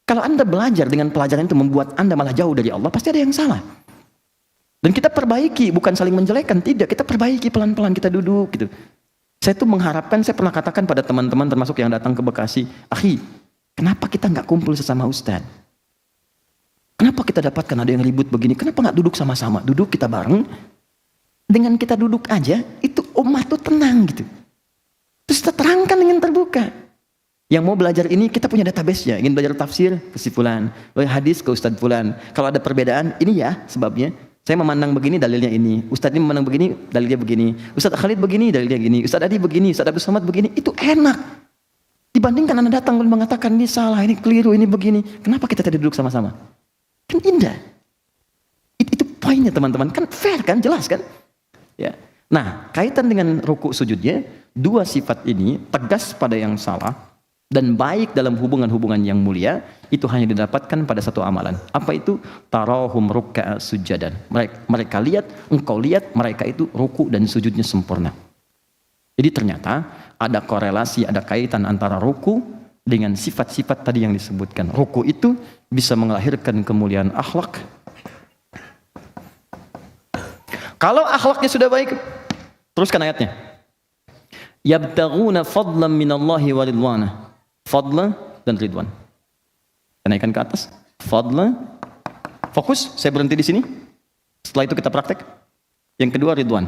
Kalau Anda belajar dengan pelajaran itu membuat Anda malah jauh dari Allah, pasti ada yang salah. Dan kita perbaiki, bukan saling menjelekkan, tidak. Kita perbaiki pelan-pelan, kita duduk gitu. Saya tuh mengharapkan, saya pernah katakan pada teman-teman termasuk yang datang ke Bekasi, akhi, kenapa kita nggak kumpul sesama ustadz? Kenapa kita dapatkan ada yang ribut begini? Kenapa nggak duduk sama-sama? Duduk kita bareng, dengan kita duduk aja, itu umat tuh tenang gitu. Terus kita terangkan dengan terbuka. Yang mau belajar ini, kita punya database-nya. Ingin belajar tafsir, ke si fulan. Belajar hadis, ke Ustadz fulan. Kalau ada perbedaan, ini ya sebabnya. Saya memandang begini, dalilnya ini. Ustadz ini memandang begini, dalilnya begini. Ustadz Khalid begini, dalilnya gini. Ustadz Adi begini, Ustadz Abdul Somad begini. Itu enak. Dibandingkan Anda datang dan mengatakan, ini salah, ini keliru, ini begini. Kenapa kita tidak duduk sama-sama? Kan indah. Itu poinnya teman-teman. Kan fair kan, jelas kan? Ya. Nah, kaitan dengan ruku sujudnya, dua sifat ini tegas pada yang salah dan baik dalam hubungan-hubungan yang mulia, itu hanya didapatkan pada satu amalan. Apa itu? Tarahum ruk'a sujadan. Mereka lihat, engkau lihat, mereka itu ruku dan sujudnya sempurna. Jadi ternyata ada korelasi, ada kaitan antara ruku dengan sifat-sifat tadi yang disebutkan. Ruku itu bisa melahirkan kemuliaan akhlak. Kalau akhlaknya sudah baik, teruskan ayatnya. Yabtaghuna fadlan minallahi wa ridwana. Fadla dan ridwan. Naikkan ke atas. Fadla. Fokus, saya berhenti di sini. Setelah itu kita praktek. Yang kedua ridwan.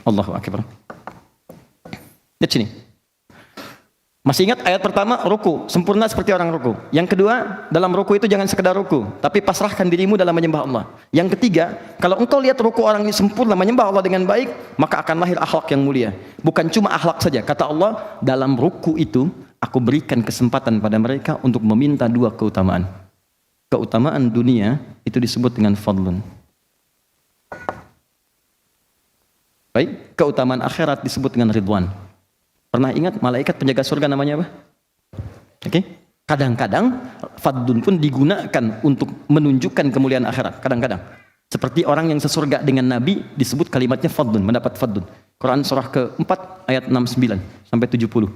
Allahu akbar. Lihat sini. Masih ingat ayat pertama, ruku, sempurna seperti orang ruku. Yang kedua, dalam ruku itu jangan sekedar ruku, tapi pasrahkan dirimu dalam menyembah Allah. Yang ketiga, kalau engkau lihat ruku orang ini sempurna menyembah Allah dengan baik, maka akan lahir akhlak yang mulia. Bukan cuma akhlak saja, kata Allah, dalam ruku itu aku berikan kesempatan pada mereka untuk meminta dua keutamaan. Keutamaan dunia itu disebut dengan fadlun. Baik, keutamaan akhirat disebut dengan ridwan. Pernah ingat malaikat penjaga surga namanya apa? Oke. Kadang-kadang fadlun pun digunakan untuk menunjukkan kemuliaan akhirat. Kadang-kadang. Seperti orang yang sesurga dengan Nabi disebut kalimatnya fadlun, mendapat fadlun. Quran surah ke-4 ayat 69 sampai 70.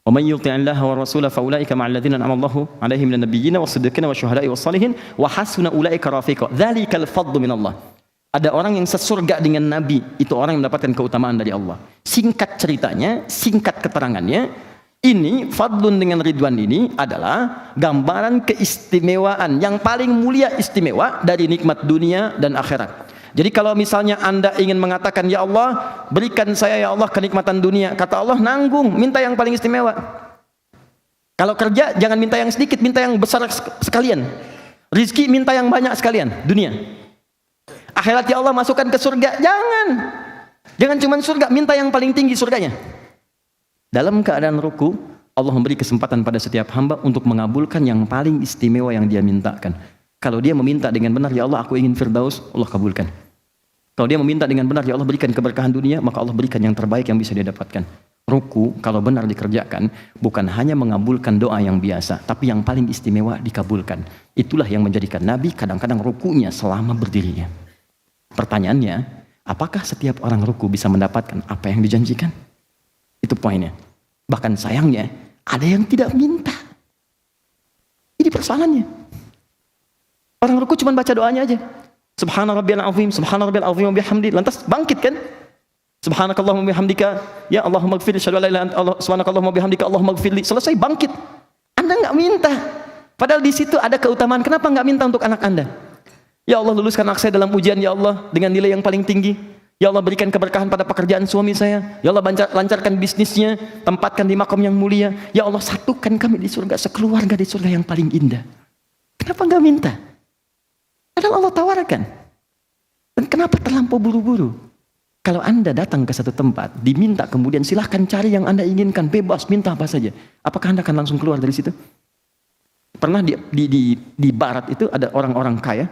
Wa may yuti'illaha wa rasulahu fa ulaika ma'al ladzina an'ama Allahu 'alaihim minan nabiyyina was-siddiqina wasyuhada'i was-shalihin wa hasuna ulaika rafiqa. Dzalikal fadlu minallah. Ada orang yang sesurga dengan Nabi, itu orang yang mendapatkan keutamaan dari Allah. Singkat ceritanya, singkat keterangannya, ini fadlun dengan ridwan ini adalah gambaran keistimewaan yang paling mulia istimewa dari nikmat dunia dan akhirat. Jadi kalau misalnya Anda ingin mengatakan, ya Allah, berikan saya ya Allah kenikmatan dunia, kata Allah, nanggung, minta yang paling istimewa. Kalau kerja jangan minta yang sedikit, minta yang besar sekalian. Rizki minta yang banyak sekalian, dunia. Akhirat ya Allah masukkan ke surga, jangan cuma surga, minta yang paling tinggi surganya. Dalam keadaan ruku, Allah memberi kesempatan pada setiap hamba untuk mengabulkan yang paling istimewa yang dia mintakan. Kalau dia meminta dengan benar, ya Allah aku ingin Firdaus, Allah kabulkan. Kalau dia meminta dengan benar, ya Allah berikan keberkahan dunia, maka Allah berikan yang terbaik yang bisa dia dapatkan. Ruku kalau benar dikerjakan, bukan hanya mengabulkan doa yang biasa, tapi yang paling istimewa dikabulkan. Itulah yang menjadikan Nabi kadang-kadang rukunya selama berdirinya. Pertanyaannya, apakah setiap orang ruku bisa mendapatkan apa yang dijanjikan? Itu poinnya. Bahkan sayangnya, ada yang tidak minta. Ini persoalannya. Orang ruku cuma baca doanya aja. Subhana rabbiyal azim, subhana rabbiyal azim wa bihamdi. Lantas bangkit kan? Subhanakallahumma bihamdika, ya Allahumma ighfirli, syahadu la ilaha illa anta, subhanakallahumma bihamdika, Allahumma ighfirli. Selesai bangkit. Anda nggak minta. Padahal di situ ada keutamaan. Kenapa nggak minta untuk anak Anda? Ya Allah, luluskan anak saya dalam ujian, ya Allah, dengan nilai yang paling tinggi. Ya Allah, berikan keberkahan pada pekerjaan suami saya. Ya Allah, lancarkan bisnisnya, tempatkan di makom yang mulia. Ya Allah, satukan kami di surga, sekeluarga di surga yang paling indah. Kenapa nggak minta? Padahal Allah tawarkan. Dan kenapa terlampau buru-buru? Kalau Anda datang ke satu tempat, diminta, kemudian silahkan cari yang Anda inginkan, bebas, minta apa saja. Apakah Anda akan langsung keluar dari situ? Pernah di barat itu ada orang-orang kaya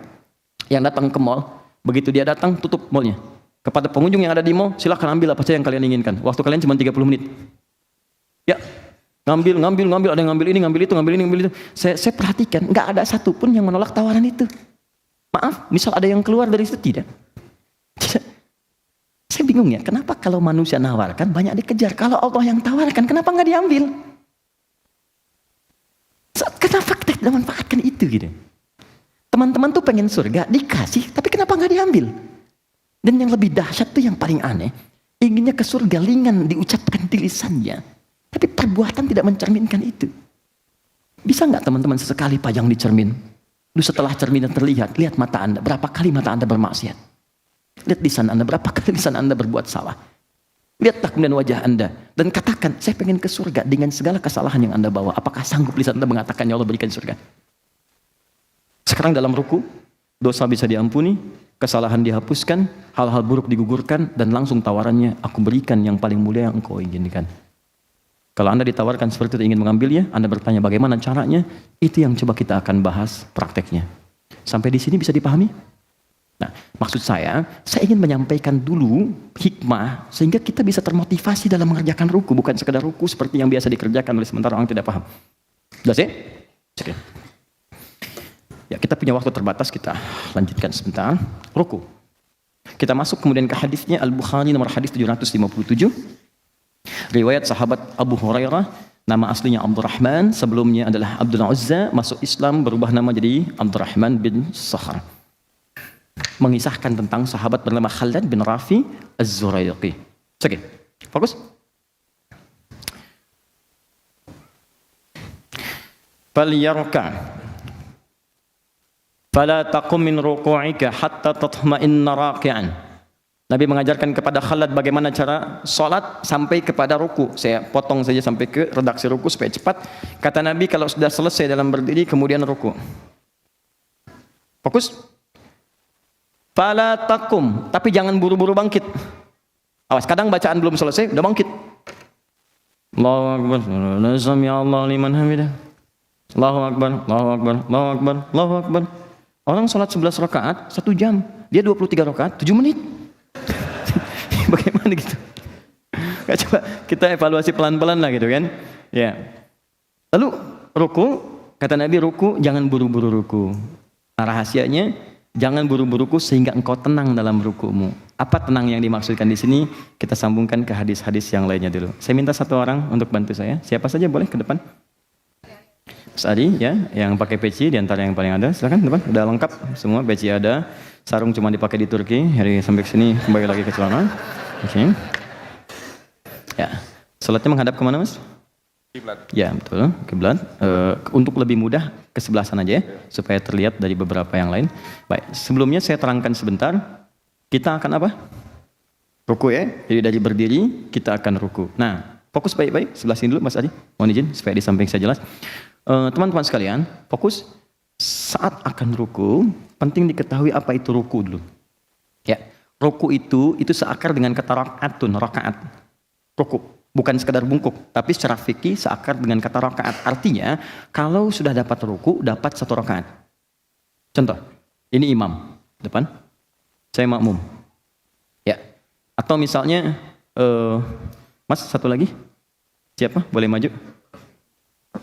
yang datang ke mall. Begitu dia datang, tutup mallnya. Kepada pengunjung yang ada di mall, silahkan ambil apa saja yang kalian inginkan. Waktu kalian cuma 30 menit. Ya, ngambil, ada yang ngambil ini, ngambil itu, ngambil ini, ngambil itu. Saya perhatikan, nggak ada satupun yang menolak tawaran itu. Maaf, misal ada yang keluar dari situ, tidak. Saya bingung ya, kenapa kalau manusia nawarkan banyak dikejar? Kalau Allah yang tawarkan, kenapa nggak diambil? Kenapa kita tidak manfaatkan itu gitu? Teman-teman tuh pengen surga, dikasih, tapi kenapa nggak diambil? Dan yang lebih dahsyat tuh yang paling aneh, inginnya ke surga ringan diucapkan di lisannya, tapi perbuatan tidak mencerminkan itu. Bisa nggak teman-teman sesekali pajang di cermin? Lalu setelah cerminnya terlihat, lihat mata Anda, berapa kali mata Anda bermaksiat? Lihat lisan Anda, berapa kali lisan Anda berbuat salah? Lihatlah kemudian wajah Anda dan katakan, saya pengen ke surga dengan segala kesalahan yang Anda bawa. Apakah sanggup lisan Anda mengatakan, ya Allah berikan surga? Sekarang dalam ruku, dosa bisa diampuni, kesalahan dihapuskan, hal-hal buruk digugurkan, dan langsung tawarannya, aku berikan yang paling mulia yang engkau inginkan. Kalau Anda ditawarkan seperti itu ingin mengambilnya, Anda bertanya bagaimana caranya, itu yang coba kita akan bahas prakteknya. Sampai di sini bisa dipahami? Nah, maksud saya ingin menyampaikan dulu hikmah sehingga kita bisa termotivasi dalam mengerjakan ruku, bukan sekedar ruku seperti yang biasa dikerjakan oleh sementara orang tidak paham. Sudah sih? Oke. Ya, kita punya waktu terbatas, kita lanjutkan sebentar. Ruku. Kita masuk kemudian ke hadisnya Al-Bukhari nomor hadis 757. Riwayat sahabat Abu Hurairah, nama aslinya Abdurrahman, sebelumnya adalah Abdul Uzza, masuk Islam berubah nama jadi Abdurrahman bin Sakhar. Mengisahkan tentang sahabat bernama Khalid bin Rafi Az-Zuraiqi. Oke, fokus. Falyarka fala taqum min ruku'ika hatta tatma'inna raki'an. Nabi mengajarkan kepada Khalid bagaimana cara sholat sampai kepada ruku. Saya potong saja sampai ke redaksi ruku supaya cepat. Kata Nabi, kalau sudah selesai dalam berdiri kemudian ruku. Fokus. Fala taqum, tapi jangan buru-buru bangkit. Awas, kadang bacaan belum selesai udah bangkit. Allahu Akbar, sami Allah liman hamidah. Allahu Akbar, Allahu Akbar, Allahu Akbar, Allahu Akbar. Orang sholat 11 rakaat 1 jam, dia 23 rakaat 7 menit. Bagaimana gitu? Coba kita evaluasi pelan-pelan lah gitu kan. Ya. Lalu ruku, kata Nabi, ruku jangan buru-buru ruku. Nah, rahasianya jangan buru-buruku sehingga engkau tenang dalam rukumu. Apa tenang yang dimaksudkan di sini? Kita sambungkan ke hadis-hadis yang lainnya dulu. Saya minta satu orang untuk bantu saya. Siapa saja boleh ke depan. Mas Adi, ya, yang pakai peci di antara yang paling ada, silakan depan. Udah lengkap semua, peci ada. Sarung cuma dipakai di Turki. Hari sampai ke sini kembali lagi ke celana. Oke. Ya, salatnya menghadap kemana, Mas? Kiblat. Ya, betul, kiblat. Untuk lebih mudah ke sebelah sana aja ya, supaya terlihat dari beberapa yang lain. Baik, sebelumnya saya terangkan sebentar. Kita akan apa? Ruku ya. Jadi dari berdiri kita akan ruku. Nah, fokus baik-baik sebelah sini dulu, Mas Adi. Mohon izin supaya di samping saya jelas. Teman-teman sekalian, fokus. Saat akan ruku, penting diketahui apa itu ruku dulu. Ya, ruku itu seakar dengan kata rakaatun, rakaat. Ruku. Bukan sekadar bungkuk, tapi secara fikih seakar dengan kata rakaat. Artinya, kalau sudah dapat ruku, dapat 1 rakaat. Contoh, ini imam, depan, saya makmum. Ya. Atau misalnya, Mas, satu lagi, siapa? Boleh maju?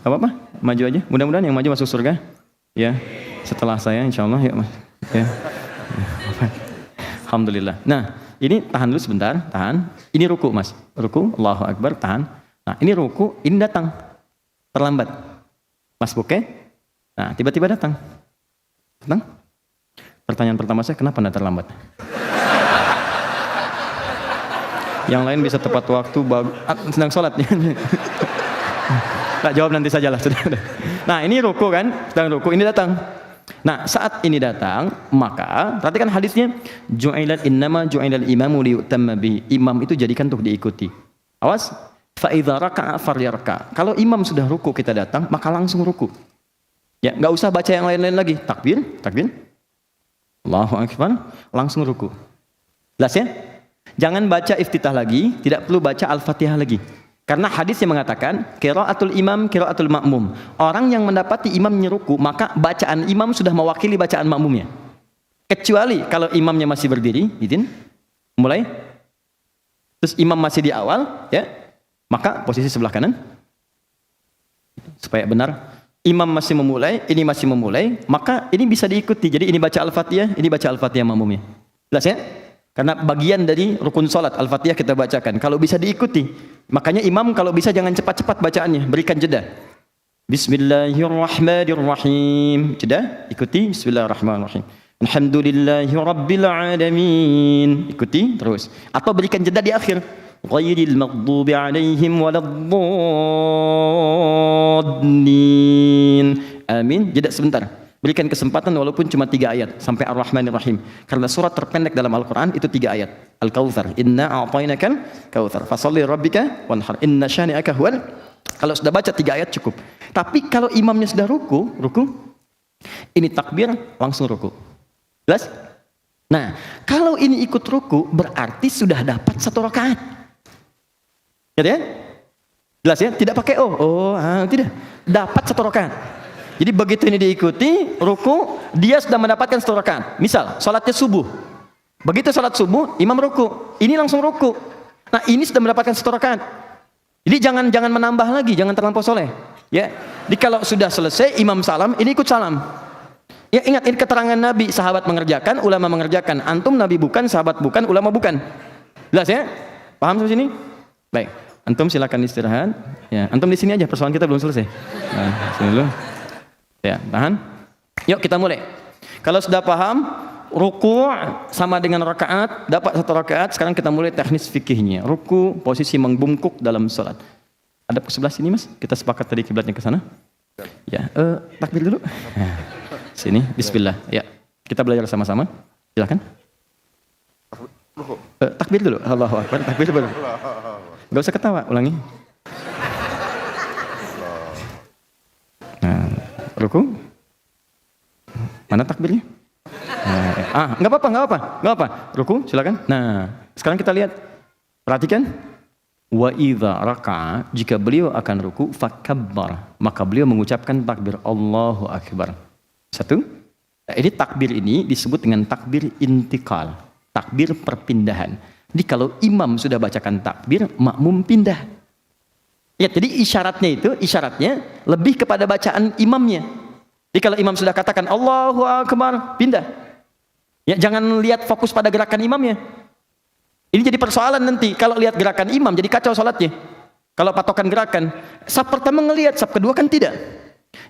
Apa-apa, maju aja. Mudah-mudahan yang maju masuk surga. Ya, setelah saya, insya Allah, ya Mas. Ya. Alhamdulillah. Nah, ini tahan dulu sebentar, tahan. Ini ruku mas, ruku, Allahu Akbar, tahan. Nah ini ruku, ini datang, terlambat. Mas Buke, nah tiba-tiba datang. Pertanyaan pertama saya, kenapa Anda terlambat? Yang lain bisa tepat waktu, sedang sholat. Tak jawab nanti sajalah. Nah ini ruku kan, sedang ruku, ini datang. Nah saat ini datang, maka perhatikan hadisnya, innama ju'ilal imamu liyutamma bihi. Imam itu jadikan untuk diikuti. Awas, fa idza raka'a falyarka. Kalau imam sudah ruku kita datang, maka langsung ruku. Ya, nggak usah baca yang lain-lain lagi. Takbir, Allahu Akbar, langsung ruku. Jelas ya? Jangan baca iftitah lagi, tidak perlu baca Al-Fatihah lagi. Karena hadis yang mengatakan qiraatul imam qiraatul makmum. Orang yang mendapati imamnya ruku, maka bacaan imam sudah mewakili bacaan makmumnya. Kecuali kalau imamnya masih berdiri, izin mulai. Terus imam masih di awal, ya. Maka posisi sebelah kanan. Supaya benar. Imam masih memulai, ini masih memulai, maka ini bisa diikuti. Jadi ini baca Al-Fatihah, ini baca Al-Fatihah makmumnya. Jelas ya? Karena bagian dari rukun salat Al-Fatihah kita bacakan. Kalau bisa diikuti. Makanya imam kalau bisa jangan cepat-cepat bacaannya, berikan jeda. Bismillahirrahmanirrahim. Jeda, ikuti bismillahirrahmanirrahim. Alhamdulillahirabbil alamin. Ikuti terus. Atau berikan jeda di akhir. Ghairil maghdubi alaihim waladdallin. Amin. Jeda sebentar. Berikan kesempatan walaupun cuma 3 ayat sampai Ar-Rahmanir-Rahim. Karena surat terpendek dalam Al-Quran itu 3 ayat. Al-Kautsar. Inna a'tainakal kautsar. Fasholli rabbika wanhar. Inna syani'aka huwal. Kalau sudah baca 3 ayat cukup. Tapi kalau imamnya sudah ruku, ini takbir langsung ruku. Jelas? Nah, kalau ini ikut ruku berarti sudah dapat 1 rakaat. Ya? Jelas ya? Tidak pakai tidak. Dapat 1 rakaat. Jadi begitu ini diikuti, ruku, dia sudah mendapatkan 1 rakaat. Misal, sholatnya subuh. Begitu sholat subuh, imam ruku. Ini langsung ruku. Nah, ini sudah mendapatkan 1 rakaat. Jadi jangan menambah lagi, jangan terlampau soleh. Ya. Jadi kalau sudah selesai, imam salam, ini ikut salam. Ya ingat, ini keterangan Nabi, sahabat mengerjakan, ulama mengerjakan. Antum Nabi bukan, sahabat bukan, ulama bukan. Jelas ya? Paham sampai sini? Baik. Antum silakan istirahat. Ya, antum di sini aja, persoalan kita belum selesai. Nah, sini dulu. Ya, tahan. Yuk kita mulai. Kalau sudah paham, ruku sama dengan rakaat, dapat 1 rakaat. Sekarang kita mulai teknis fikihnya. Ruku, posisi membungkuk dalam salat. Ada ke sebelah sini mas? Kita sepakat tadi kiblatnya ke sana. Ya, takbir dulu. Sini, bismillah. Ya, kita belajar sama-sama. Silakan. Takbir dulu. Allahu Akbar. Takbir dulu. Gak usah ketawa, ulangi. Ruku, mana takbirnya? Nggak apa-apa. Ruku, silakan. Nah, sekarang kita lihat, perhatikan. Wa idza raka'a, jika beliau akan ruku, fakabbar, maka beliau mengucapkan takbir Allahu Akbar. 1. Nah, ini takbir ini disebut dengan takbir intikal, takbir perpindahan. Jadi kalau imam sudah bacakan takbir, makmum pindah. Ya, jadi isyaratnya lebih kepada bacaan imamnya. Jadi kalau imam sudah katakan Allahu Akbar, pindah. Ya, jangan lihat fokus pada gerakan imamnya. Ini jadi persoalan nanti. Kalau lihat gerakan imam, jadi kacau salatnya. Kalau patokan gerakan, saf pertama ngelihat, saf kedua kan tidak.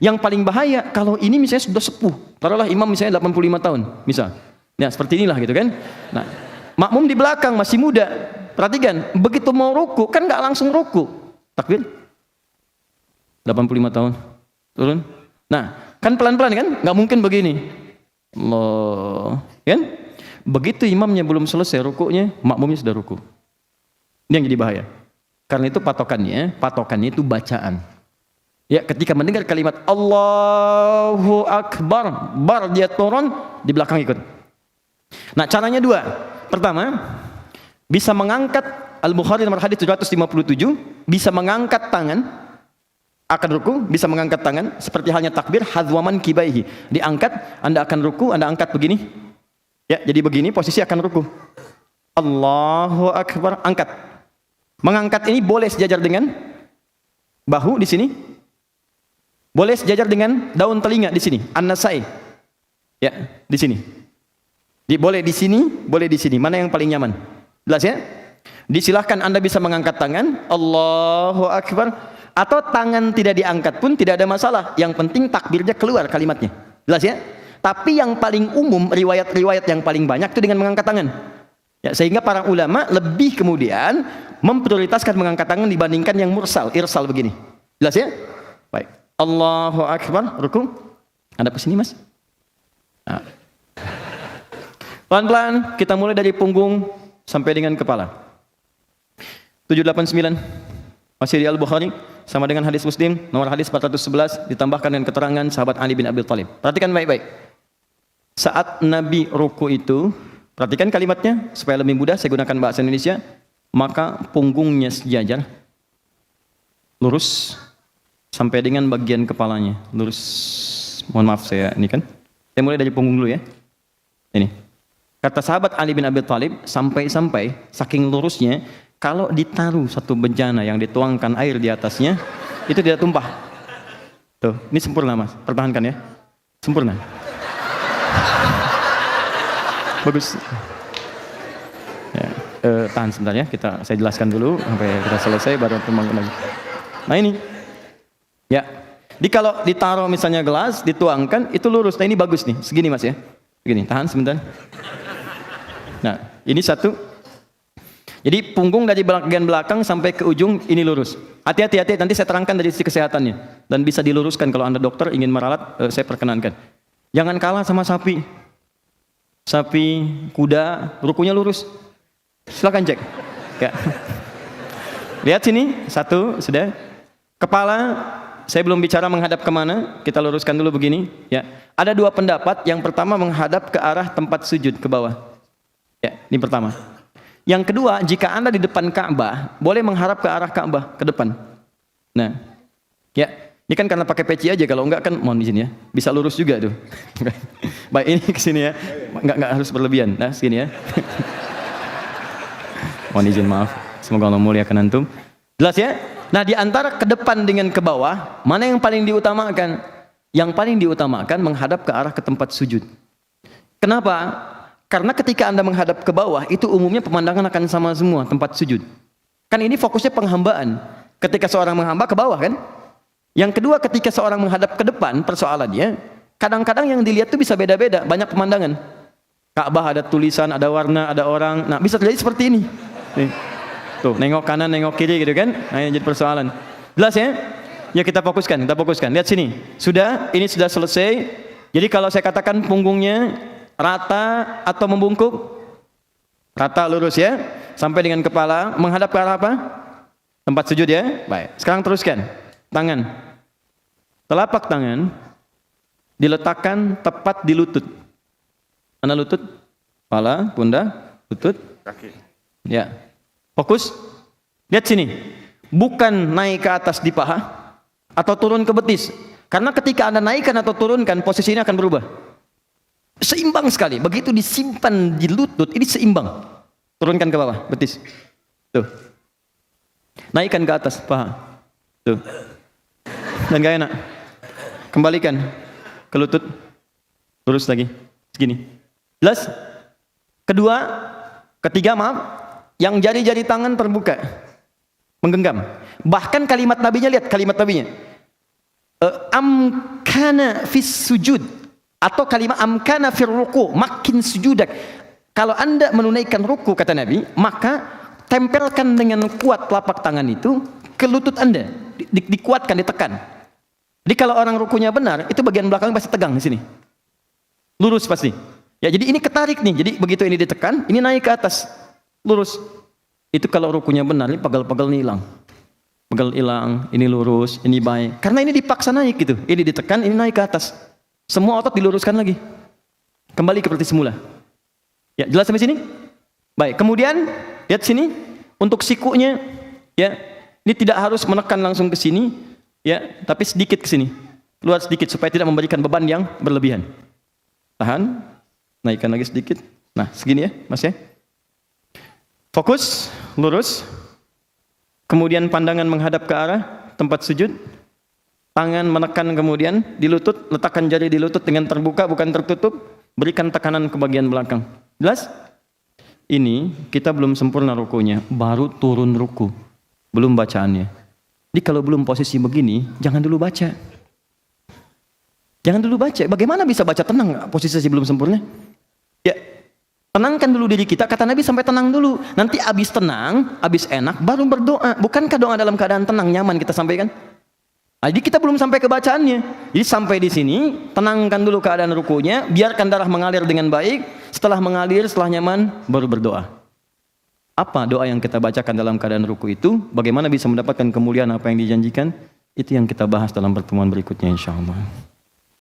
Yang paling bahaya kalau ini misalnya sudah sepuh. Taruhlah imam misalnya 85 tahun, misal. Nah, seperti inilah gitu kan. Nah, makmum di belakang masih muda. Perhatikan, begitu mau ruku kan nggak langsung ruku. Takbir 85 tahun turun. Nah, kan pelan-pelan kan? Nggak mungkin begini. Allah, kan? Begitu imamnya belum selesai rukuknya, makmumnya sudah ruku. Ini yang jadi bahaya. Karena itu patokannya itu bacaan. Ya, ketika mendengar kalimat Allahu Akbar, dia turun, di belakang ikut. Nah, caranya 2. Pertama, bisa mengangkat, Al-Bukhari nomor hadis 757, bisa mengangkat tangan akan ruku, bisa mengangkat tangan seperti halnya takbir hadzwaman kibaihi. Diangkat, Anda akan ruku, Anda angkat begini. Ya, jadi begini posisi akan ruku. Allahu Akbar, angkat. Mengangkat ini boleh sejajar dengan bahu di sini. Boleh sejajar dengan daun telinga di sini, An-Nasai. Ya, di sini. Boleh di sini, boleh di sini. Mana yang paling nyaman? Jelas ya? Disilahkan Anda bisa mengangkat tangan, Allahu Akbar, atau tangan tidak diangkat pun tidak ada masalah. Yang penting takbirnya keluar kalimatnya. Jelas ya? Tapi yang paling umum, riwayat-riwayat yang paling banyak itu dengan mengangkat tangan. Ya, sehingga para ulama lebih kemudian memprioritaskan mengangkat tangan dibandingkan yang mursal, irsal begini. Jelas ya? Baik. Allahu Akbar, ruku. Anda kesini mas. Nah. Pelan-pelan kita mulai dari punggung sampai dengan kepala. 789 masih di Al-Bukhari sama dengan hadis Muslim nomor hadis 411 ditambahkan dengan keterangan sahabat Ali bin Abi Thalib. Perhatikan baik-baik. Saat Nabi ruku itu, perhatikan kalimatnya supaya lebih mudah saya gunakan bahasa Indonesia, maka punggungnya sejajar lurus sampai dengan bagian kepalanya lurus. Mohon maaf saya ini kan. Saya mulai dari punggung dulu ya. Ini. Kata sahabat Ali bin Abi Thalib, sampai-sampai saking lurusnya, kalau ditaruh satu bejana yang dituangkan air di atasnya, itu tidak tumpah. Tuh, ini sempurna mas, pertahankan ya. Sempurna. Bagus. Ya, tahan sebentar ya, saya jelaskan dulu sampai kita selesai baru membangun lagi. Nah ini, ya. Kalau ditaruh misalnya gelas, dituangkan, itu lurus. Nah ini bagus nih, segini mas ya. Begini, tahan sebentar. Nah, ini satu. Jadi punggung dari bagian belakang sampai ke ujung ini lurus. Hati-hati, nanti saya terangkan dari sisi kesehatannya. Dan bisa diluruskan kalau Anda dokter ingin meralat, saya perkenankan. Jangan kalah sama sapi. Sapi, kuda, rukunya lurus. Silakan cek. Ya. Lihat sini, satu, sudah. Kepala, saya belum bicara menghadap kemana, kita luruskan dulu begini. Ya. Ada dua pendapat, yang pertama menghadap ke arah tempat sujud, ke bawah. Ya, ini pertama. Yang kedua, jika Anda di depan Ka'bah, boleh mengharap ke arah Ka'bah, ke depan. Nah, ya, ini kan karena pakai peci aja, kalau enggak kan mohon izin ya, bisa lurus juga tuh. Baik, ini ke sini ya, enggak harus berlebihan. Nah, sini ya. Mohon izin, maaf. Semoga Allah muliakan antum. Jelas ya? Nah, di antara ke depan dengan ke bawah, mana yang paling diutamakan? Yang paling diutamakan menghadap ke arah ke tempat sujud. Kenapa? Karena ketika Anda menghadap ke bawah, itu umumnya pemandangan akan sama semua, tempat sujud. Kan ini fokusnya penghambaan. Ketika seorang menghamba ke bawah kan? Yang kedua, ketika seorang menghadap ke depan, persoalannya, kadang-kadang yang dilihat itu bisa beda-beda, banyak pemandangan. Ka'bah ada tulisan, ada warna, ada orang. Nah, bisa terjadi seperti ini. Nih. Tuh, nengok kanan, nengok kiri gitu kan? Nah, ini jadi persoalan. Jelas ya? Ya kita fokuskan. Lihat sini. Ini sudah selesai. Jadi kalau saya katakan punggungnya rata atau membungkuk? Rata lurus ya, sampai dengan kepala menghadap ke arah apa? Tempat sujud ya. Baik. Sekarang teruskan. Tangan. Telapak tangan diletakkan tepat di lutut. Mana lutut? Kepala, pundak, lutut, kaki. Ya. Fokus. Lihat sini. Bukan naik ke atas di paha atau turun ke betis. Karena ketika Anda naikkan atau turunkan, posisi ini akan berubah. Seimbang sekali. Begitu disimpan di lutut, ini seimbang. Turunkan ke bawah, betis. Tuh. Naikkan ke atas, paha. Tuh. Dan gak enak. Kembalikan ke lutut. Lurus lagi. Segini. Jelas? Ketiga, maaf. Yang jari-jari tangan terbuka. Menggenggam. Bahkan kalimat nabinya, lihat kalimat nabinya. Amkana fis sujud. Atau kalimat amkana fir ruku, makin sujudak. Kalau Anda menunaikan ruku, kata Nabi, maka tempelkan dengan kuat telapak tangan itu ke lutut Anda. Dikuatkan, ditekan. Jadi kalau orang rukunya benar, itu bagian belakang pasti tegang di sini. Lurus pasti. Ya, jadi ini ketarik nih. Jadi begitu ini ditekan, ini naik ke atas. Lurus. Itu kalau rukunya benar, ini pagal-pagal ini hilang. Pagal hilang, ini lurus, ini baik. Karena ini dipaksa naik gitu. Ini ditekan, ini naik ke atas. Semua otot diluruskan lagi. Kembali seperti semula. Ya, jelas sampai sini? Baik, kemudian lihat sini untuk sikunya ya. Ini tidak harus menekan langsung ke sini ya, tapi sedikit ke sini. Keluar sedikit supaya tidak memberikan beban yang berlebihan. Tahan. Naikkan lagi sedikit. Nah, segini ya, Mas ya. Fokus, lurus. Kemudian pandangan menghadap ke arah tempat sujud. Tangan menekan kemudian di lutut, letakkan jari di lutut dengan terbuka bukan tertutup, berikan tekanan ke bagian belakang. Jelas? ini kita belum sempurna rukunya, baru turun ruku, belum bacaannya. Jadi kalau belum posisi begini, jangan dulu baca. Jangan dulu baca. Bagaimana bisa baca tenang posisi belum sempurna? Ya, tenangkan dulu diri kita. Kata Nabi sampai tenang dulu. Nanti abis tenang, abis enak, baru berdoa. Bukankah doa dalam keadaan tenang, nyaman kita sampaikan? Jadi kita belum sampai ke bacaannya. Jadi sampai di sini, tenangkan dulu keadaan rukunya, biarkan darah mengalir dengan baik. Setelah mengalir, setelah nyaman, baru berdoa. Apa doa yang kita bacakan dalam keadaan ruku itu? Bagaimana bisa mendapatkan kemuliaan apa yang dijanjikan? Itu yang kita bahas dalam pertemuan berikutnya, insya Allah.